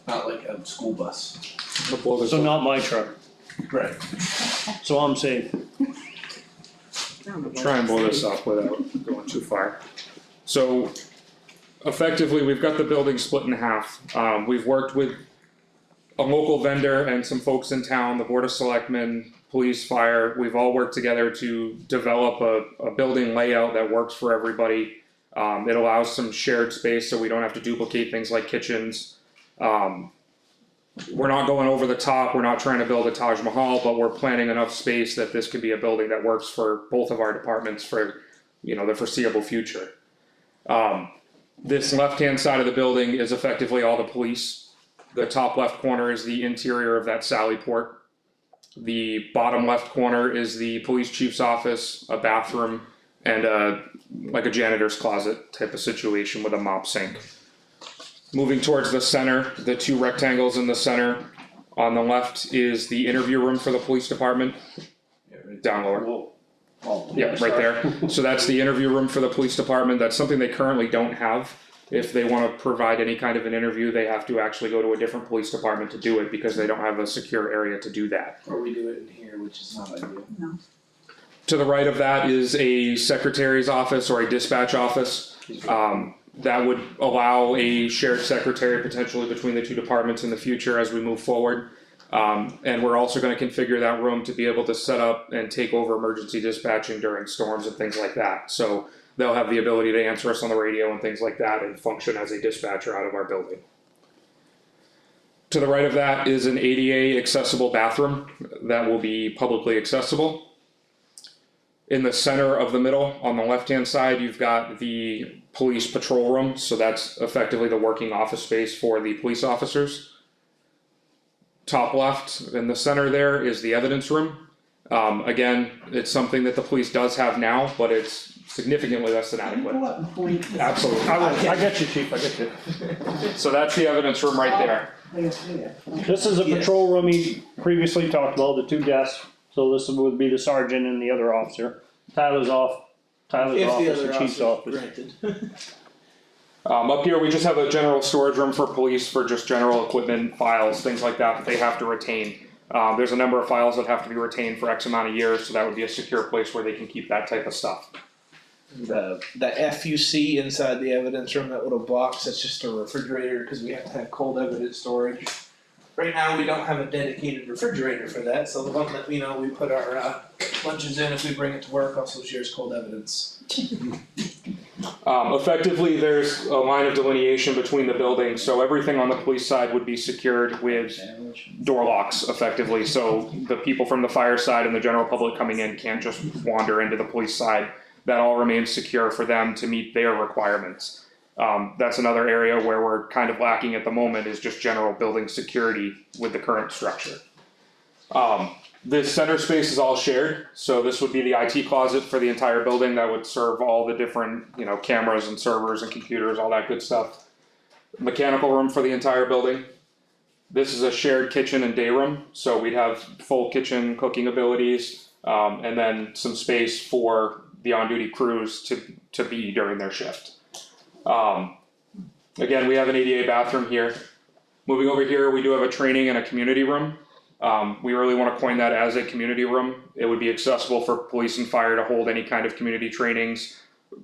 Not like a school bus. So not my truck, Right. so I'm safe. Try and blow this up without going too far. So effectively, we've got the building split in half. We've worked with a local vendor and some folks in town, the Board of Selectmen, police, fire, we've all worked together to develop a building layout that works for everybody. It allows some shared space so we don't have to duplicate things like kitchens. We're not going over the top, we're not trying to build a Taj Mahal, but we're planning enough space that this could be a building that works for both of our departments for, the foreseeable future. This left-hand side of the building is effectively all the police. The top left corner is the interior of that Sally Port. The bottom left corner is the police chief's office, a bathroom, and like a janitor's closet type of situation with a mop sink. Moving towards the center, the two rectangles in the center, on the left is the interview room for the police department. Down lower. Yeah, right there. So that's the interview room for the police department. That's something they currently don't have. If they wanna provide any kind of an interview, they have to actually go to a different police department to do it because they don't have a secure area to do that. Or we do it in here, which is not ideal. To the right of that is a secretary's office or a dispatch office. That would allow a shared secretary potentially between the two departments in the future as we move forward. And we're also gonna configure that room to be able to set up and take over emergency dispatching during storms and things like that. So they'll have the ability to answer us on the radio and things like that and function as a dispatcher out of our building. To the right of that is an ADA accessible bathroom that will be publicly accessible. In the center of the middle, on the left-hand side, you've got the police patrol room, so that's effectively the working office space for the police officers. Top left, in the center there, is the evidence room. Again, it's something that the police does have now, but it's significantly less than adequate. Go up and point. Absolutely. I get you, chief, I get you. So that's the evidence room right there. This is a patrol room he previously talked about, the two desks, so this would be the sergeant and the other officer. Tyler's If the office, other the chief's officer office. granted. Up here, we just have a general storage room for police for just general equipment, files, things like that they have to retain. There's a number of files that have to be retained for X amount of years, so that would be a secure place where they can keep that type of stuff. The F you see inside the evidence room, that little box, that's just a refrigerator, cause we have to have cold evidence storage. Right now, we don't have a dedicated refrigerator for that, so the one that we put our lunches in if we bring it to work also shares cold evidence. Effectively, there's a line of delineation between the buildings, so everything on the police side would be secured with door locks effectively, so the people from the fire side and the general public coming in can't just wander into the police side. That all remains secure for them to meet their requirements. That's another area where we're kind of lacking at the moment is just general building security with the current structure. This center space is all shared, so this would be the IT closet for the entire building that would serve all the different, cameras and servers and computers, all that good stuff. Mechanical room for the entire building. This is a shared kitchen and day room, so we'd have full kitchen cooking abilities, and then some space for the on-duty crews to be during their shift. Again, we have an ADA bathroom here. Moving over here, we do have a training and a community room. We really want to coin that as a community room. It would be accessible for police and fire to hold any kind of community trainings,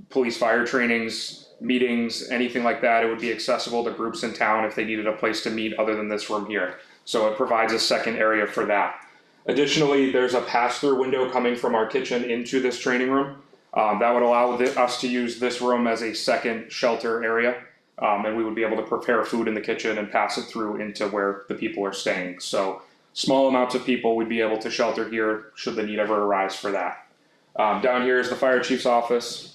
police fire trainings, meetings, anything like that. It would be accessible to groups in town if they needed a place to meet other than this room here. So it provides a second area for that. Additionally, there's a pass-through window coming from our kitchen into this training room. That would allow us to use this room as a second shelter area. And we would be able to prepare food in the kitchen and pass it through into where the people are staying. So small amounts of people would be able to shelter here should the need ever arise for that. Down here is the fire chief's office.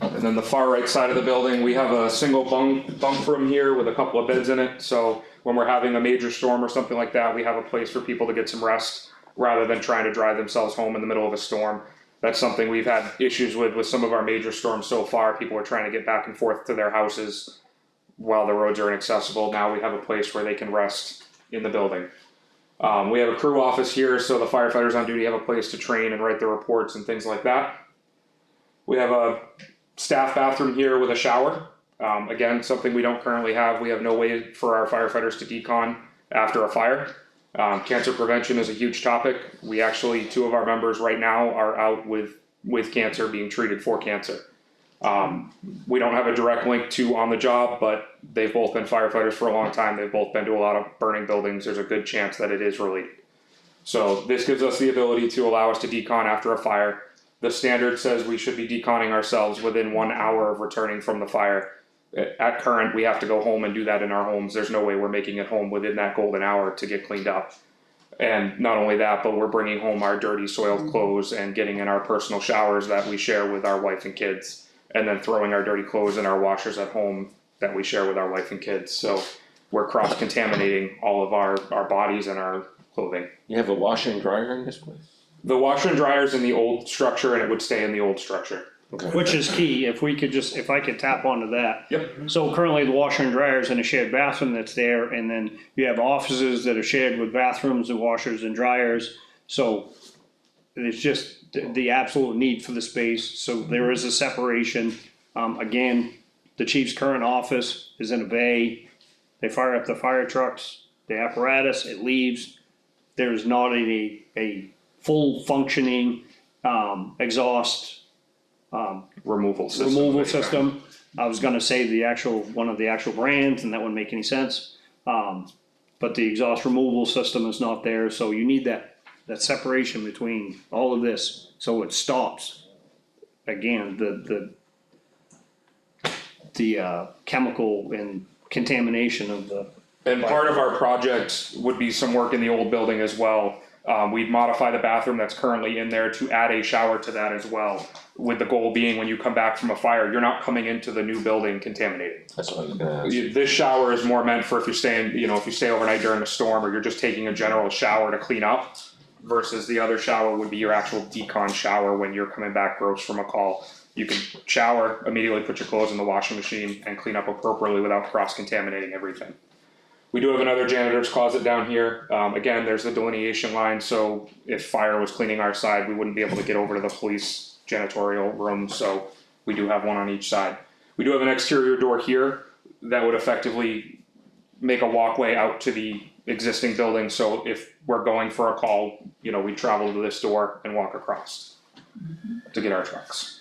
And then the far right side of the building, we have a single bunk room here with a couple of beds in it. So when we're having a major storm or something like that, we have a place for people to get some rest rather than trying to drive themselves home in the middle of a storm. That's something we've had issues with some of our major storms so far. People are trying to get back and forth to their houses while the roads are inaccessible. Now we have a place where they can rest in the building. We have a crew office here, so the firefighters on duty have a place to train and write their reports and things like that. We have a staff bathroom here with a shower. Again, something we don't currently have. We have no way for our firefighters to decon after a fire. Cancer prevention is a huge topic. We actually, 2 of our members right now are out with cancer, being treated for cancer. We don't have a direct link to on the job, but they've both been firefighters for a long time, they've both been to a lot of burning buildings, there's a good chance that it is related. So this gives us the ability to allow us to decon after a fire. The standard says we should be deconning ourselves within 1 hour of returning from the fire. At current, we have to go home and do that in our homes, there's no way we're making it home within that golden hour to get cleaned up. And not only that, but we're bringing home our dirty soiled clothes and getting in our personal showers that we share with our wife and kids. And then throwing our dirty clothes in our washers at home that we share with our wife and kids, so we're cross-contaminating all of our bodies and our clothing. You have a washer and dryer in this place? The washer and dryer is in the old structure and it would stay in the old structure. Okay. Which is key, if I could tap onto that. Yep. So currently the washer and dryer is in a shared bathroom that's there, and then you have offices that are shared with bathrooms and washers and dryers. So it's just the absolute need for the space, so there is a separation. Again, the chief's current office is in a bay, they fire up the fire trucks, the apparatus, it leaves. There's not a full functioning, exhaust, Removal system. removal system. I was gonna say one of the actual brands, and that wouldn't make any sense. But the exhaust removal system is not there, so you need that separation between all of this, so it stops. Again, the chemical and contamination of the. And part of our project would be some work in the old building as well. We'd modify the bathroom that's currently in there to add a shower to that as well. With the goal being when you come back from a fire, you're not coming into the new building contaminated. That's what I was gonna ask. This shower is more meant for if you're staying, if you stay overnight during a storm or you're just taking a general shower to clean up. Versus the other shower would be your actual decon shower when you're coming back gross from a call. You can shower, immediately put your clothes in the washing machine and clean up appropriately without cross-contaminating everything. We do have another janitor's closet down here. Again, there's the delineation line, so if fire was cleaning our side, we wouldn't be able to get over to the police janitorial room, so we do have one on each side. We do have an exterior door here that would effectively make a walkway out to the existing building, so if we're going for a call, we travel to this door and walk across to get our trucks.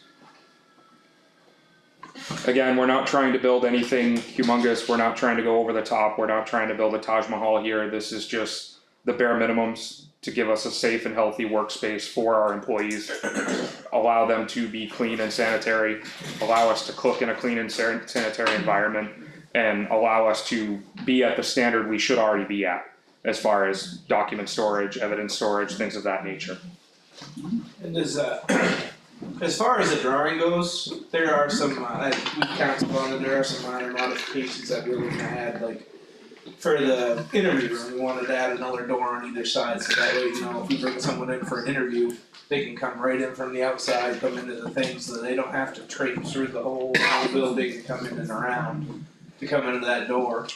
Again, we're not trying to build anything humongous, we're not trying to go over the top, we're not trying to build a Taj Mahal here, this is just the bare minimums to give us a safe and healthy workspace for our employees. Allow them to be clean and sanitary, allow us to cook in a clean and sanitary environment, and allow us to be at the standard we should already be at, as far as document storage, evidence storage, things of that nature. And as far as the drawing goes, there are some, we counted on it, there are some minor modifications that we were gonna add, like, for the interview room, we wanted to add another door on either side, so that way, if we bring someone in for an interview, they can come right in from the outside, come into the thing, so that they don't have to traipse through the whole building and come in and around to come into that door.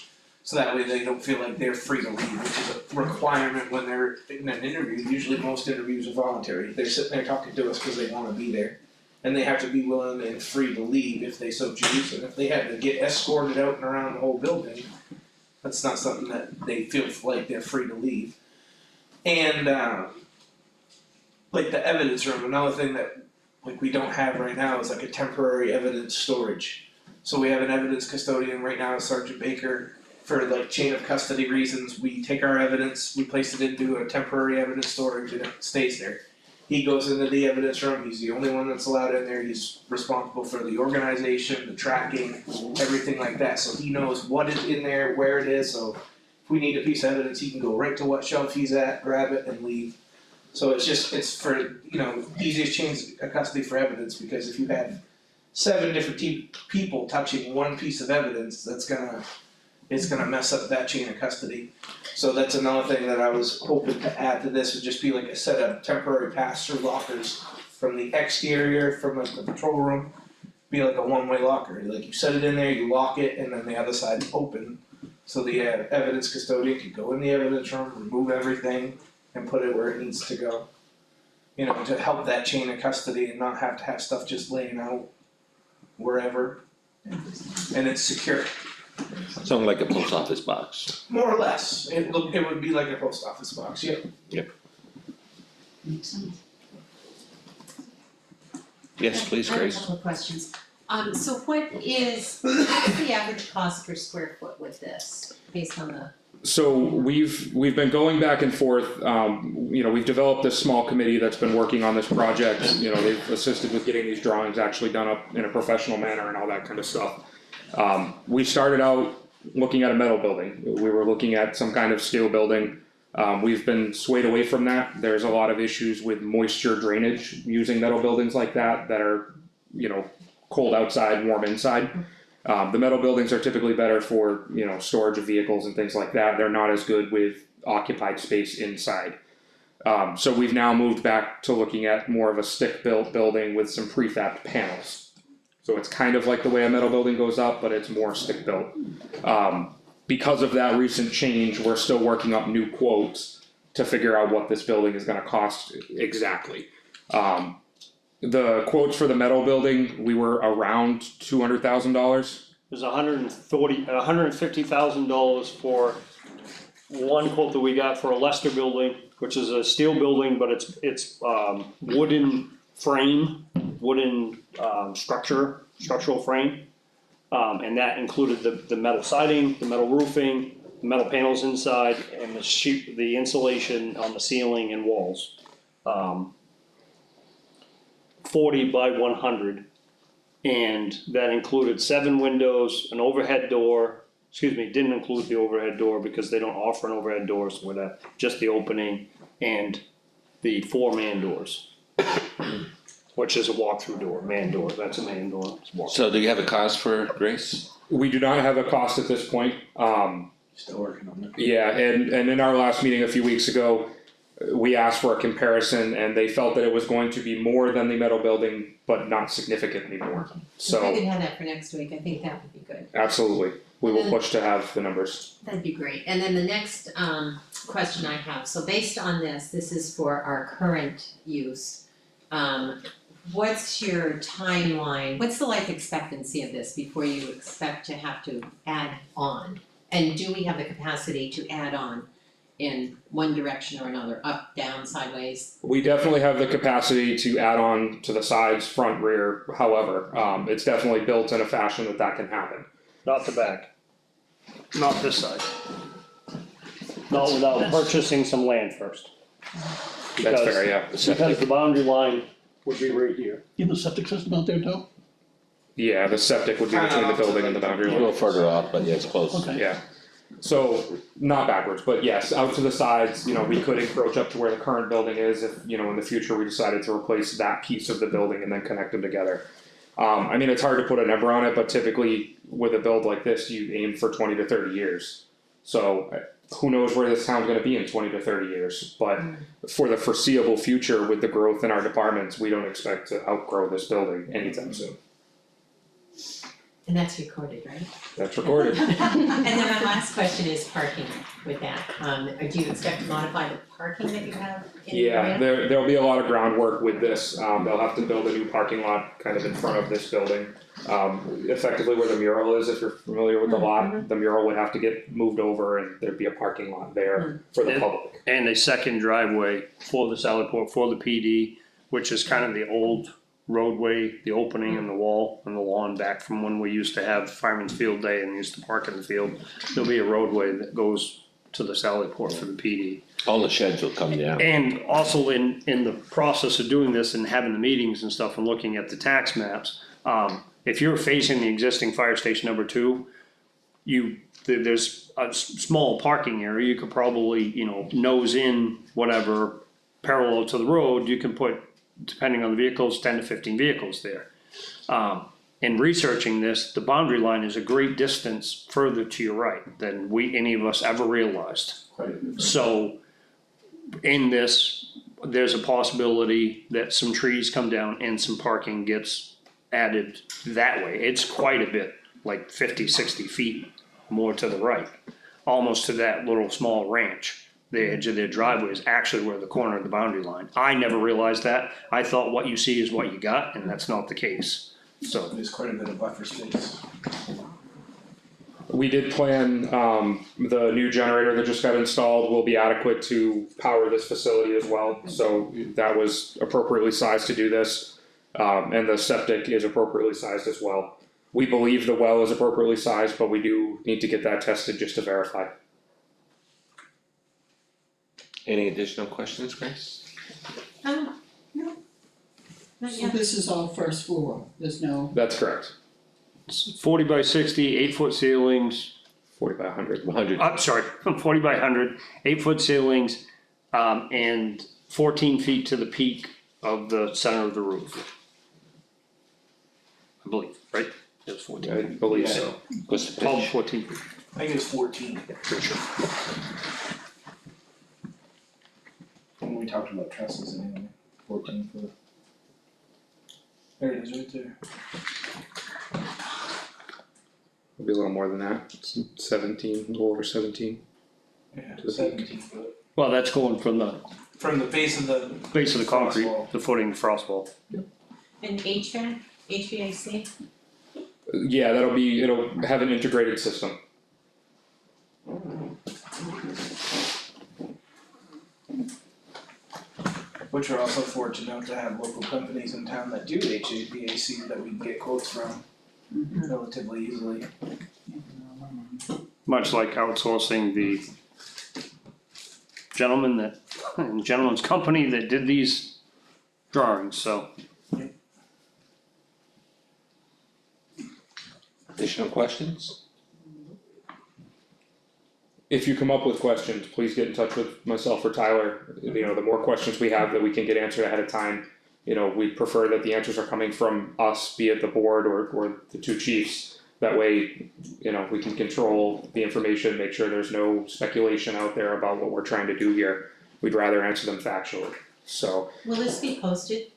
So that way they don't feel like they're free to leave, which is a requirement when they're in an interview. Usually most interviews are voluntary. They're sitting there talking to us because they wanna be there. And they have to be willing and free to leave if they so choose, and if they had to get escorted out and around the whole building, that's not something that they feel like they're free to leave. And like the evidence room, another thing that we don't have right now is like a temporary evidence storage. So we have an evidence custodian right now, Sergeant Baker. For like chain of custody reasons, we take our evidence, we place it into a temporary evidence storage and it stays there. He goes into the evidence room, he's the only one that's allowed in there, he's responsible for the organization, the tracking, everything like that, so he knows what is in there, where it is, so if we need a piece of evidence, he can go right to what shelf he's at, grab it and leave. So it's for, easiest chains of custody for evidence, because if you have 7 different people touching one piece of evidence, it's gonna mess up that chain of custody. So that's another thing that I was hoping to add to this, would just be like a set of temporary pass-through lockers from the exterior, from like the patrol room, be like a one-way locker, like you set it in there, you lock it, and then the other side's open. So the evidence custodian can go in the evidence room, remove everything, and put it where it needs to go. To help that chain of custody and not have to have stuff just laying out wherever, and it's secure. Something like a post office box. More or less, it would be like a post office box, yep. Makes sense. Yes, please, I have a Grace. couple of questions. So what's the average cost per square foot with this, based on the? So we've been going back and forth, we've developed this small committee that's been working on this project, they've assisted with getting these drawings actually done up in a professional manner and all that kind of stuff. We started out looking at a metal building, we were looking at some kind of steel building. We've been swayed away from that, there's a lot of issues with moisture drainage using metal buildings like that are, cold outside, warm inside. The metal buildings are typically better for, storage of vehicles and things like that, they're not as good with occupied space inside. So we've now moved back to looking at more of a stick-built building with some prefab panels. So it's kind of like the way a metal building goes up, but it's more stick-built. Because of that recent change, we're still working up new quotes to figure out what this building is gonna cost exactly. The quotes for the metal building, we were around $200,000. There's $150,000 for one quote that we got for a Leicester building, which is a steel building, but it's wooden frame, structural frame. And that included the metal siding, the metal roofing, the metal panels inside, and the insulation on the ceiling and walls. 40 by 100, and that included 7 windows, an overhead door, didn't include the overhead door because they don't offer an overhead door, so with just the opening, and the 4 man doors. Which is a walk-through door, man door, that's a man door. So do you have a cost for Grace? We do not have a cost at this point, Still working on it. yeah, and in our last meeting a few weeks ago, we asked for a comparison and they felt that it was going to be more than the metal building, but not significantly more. If we So, could have that for next week, I think that would be good. absolutely, we will push to have the numbers. That'd be great. And then the next question I have, so based on this is for our current use. What's your timeline? What's the life expectancy of this before you expect to have to add on? And do we have the capacity to add on in one direction or another, up, down, sideways? We definitely have the capacity to add on to the sides, front, rear, however, it's definitely built in a fashion that can happen. Not the back. Not this side. Not without purchasing some land first. That's fair, yeah. Because the boundary line would be right here. You have a septic system out there, Tom? Yeah, the septic would be between the building and the boundary A line. little further off, but yeah, it's close. Okay. Yeah, so, not backwards, but yes, out to the sides, we could encroach up to where the current building is if, in the future we decided to replace that piece of the building and then connect them together. It's hard to put a number on it, but typically with a build like this, you aim for 20 to 30 years. So, who knows where this town's gonna be in 20 to 30 years, but for the foreseeable future with the growth in our departments, we don't expect to outgrow this building anytime soon. And that's recorded, right? That's recorded. And then my last question is parking with that. Do you expect to modify the parking that you have in the area? Yeah, there'll be a lot of groundwork with this, they'll have to build a new parking lot kind of in front of this building. Effectively where the mural is, if you're familiar with the lot, the mural would have to get moved over and there'd be a parking lot there for the public. And a second driveway for the Sally Port, for the PD, which is kind of the old roadway, the opening in the wall and the lawn back from when we used to have Fireman's Field Day and used to park in the field. There'll be a roadway that goes to the Sally Port for the PD. All the sheds will come down. And also in the process of doing this and having the meetings and stuff and looking at the tax maps, if you're facing the existing fire station number 2, there's a small parking area, you could probably, nose in whatever parallel to the road, you can put, depending on the vehicles, 10 to 15 vehicles there. In researching this, the boundary line is a great distance further to your right than any of us ever realized. So in this, there's a possibility that some trees come down and some parking gets added that way. It's quite a bit, like 50, 60 feet more to the right, almost to that little small ranch. The edge of their driveway is actually where the corner of the boundary line. I never realized that. I thought what you see is what you got, and that's not the case. So There's quite a bit of buffer space. We did plan, the new generator that just got installed will be adequate to power this facility as well, so that was appropriately sized to do this. And the septic is appropriately sized as well. We believe the well is appropriately sized, but we do need to get that tested just to verify. Any additional questions, Grace? No. Not So yet. this is all first floor, there's no, That's correct. It's 40 by 60, 8-foot ceilings, 40 by 100. 100. I'm sorry, 40 by 100, 8-foot ceilings, and 14 feet to the peak of the center of the roof. I believe, right? It was 14. I believe so. What's the 12, pitch? 14 feet. I think it's 14. Pretty sure. When we talked about trusses anyway, 14 for the. There it is right there. It'll be a little more than that, 17, a little over 17. Yeah, To the 17 foot. Well, that's going from the From the base of the. base of the concrete, Frost wall. the footing, the frost wall. And HVAC? Yeah, it'll have an integrated system. Which we're also fortunate to have local companies in town that do HVAC that we can get quotes from relatively easily. Much like outsourcing the gentleman's company that did these drawings, so. Additional questions? If you come up with questions, please get in touch with myself or Tyler. You know, the more questions we have that we can get answered ahead of time, you know, we prefer that the answers are coming from us, be it the board or the two chiefs. That way, you know, we can control the information, make sure there's no speculation out there about what we're trying to do here. We'd rather answer them factually. So Will this be posted?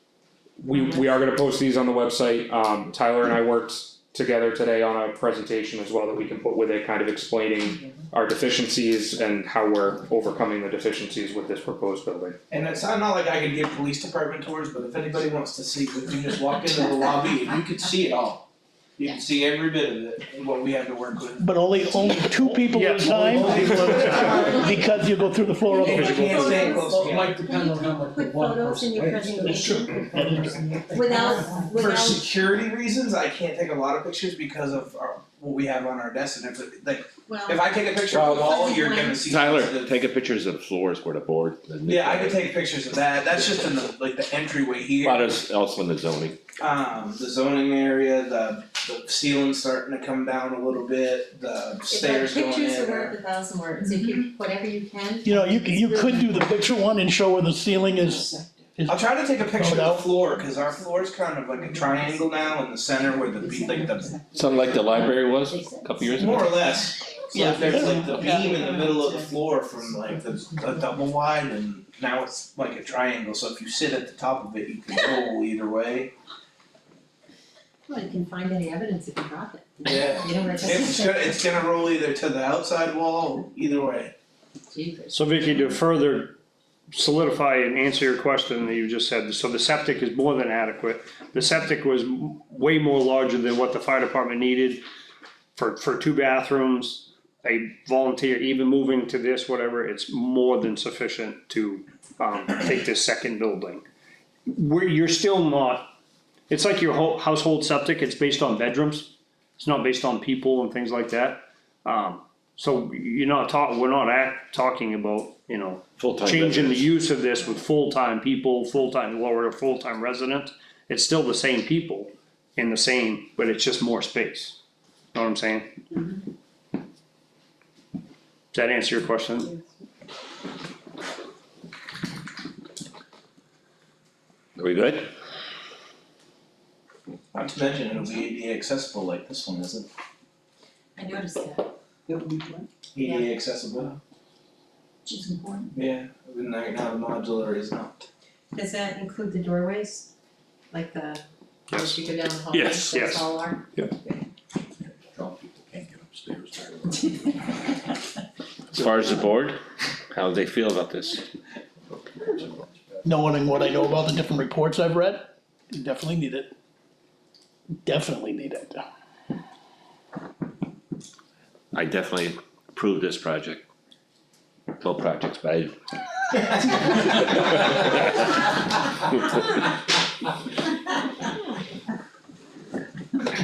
we are gonna post these on the website. Tyler and I worked together today on a presentation as well that we can put with it, kind of explaining our deficiencies and how we're overcoming the deficiencies with this proposed building. And it's not like I could give police department tours, but if anybody wants to see, we can just walk into the lobby and you could see it all. You can see every bit of it and what we have to work with. But only 2 people at a Yeah, time, only people at a time. because you go through the floor And otherwise. you can't stay close well, it together. might depend on how much the Put one photos in person your weighs. presentation without, For without, security reasons, I can't take a lot of pictures because of what we have on our desk and if, like, well, if I take a picture of the wall, you're gonna see. Tyler, the- take a pictures of the floors where the board. Yeah, I could take pictures of that, that's just in the, like, the entryway here. What is also in the zoning? The zoning area, the ceiling's starting to come down a little bit, the if stairs the going in. pictures are worth 1,000 words, if you, whatever you can. You know, you could do the picture one and show where the ceiling is. I'll try to take a picture Throw it of out. the floor, cause our floor's kind of like a triangle now in the center where the like the, Something like the library was a couple years ago? more or less. So Yeah. there's like the beam in the middle of the floor from like a double wide and now it's like a triangle, so if you sit at the top of it, you can roll either way. Well, you can find any evidence if you drop it. Yeah. You know where It's gonna roll either to the outside wall, either way. Jesus. So Vicky, to further solidify and answer your question that you just said, so the septic is more than adequate. The septic was way more larger than what the fire department needed for 2 bathrooms, a volunteer, even moving to this, whatever, it's more than sufficient to, take this second building. You're still not, it's like your whole household septic, it's based on bedrooms, it's not based on people and things like that. So we're not talking about, you know, Full-time changing the residents. use of this with full-time people, full-time lower, full-time resident. It's still the same people in the same, but it's just more space. Know what I'm saying? Does that answer your question? Are we good? Not to mention it'll be ADA accessible like this one isn't. I noticed that. ADA accessible, Which is important. yeah, even right now the modular is not. Does that include the doorways? Like the, Yes. as you go down the hallway, Yes, yes. that's all are? Drunk people can't get upstairs. As far as the board, how do they feel about this? Knowing what I know about the different reports I've read, you definitely need it. Definitely need it. I definitely approve this project. Both projects, but I.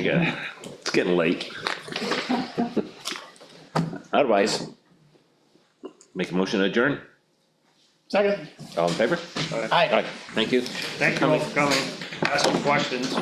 It's getting late. Otherwise, make a motion to adjourn. Second. All in favor? Aye. Thank you. Thank you all for coming, asking questions.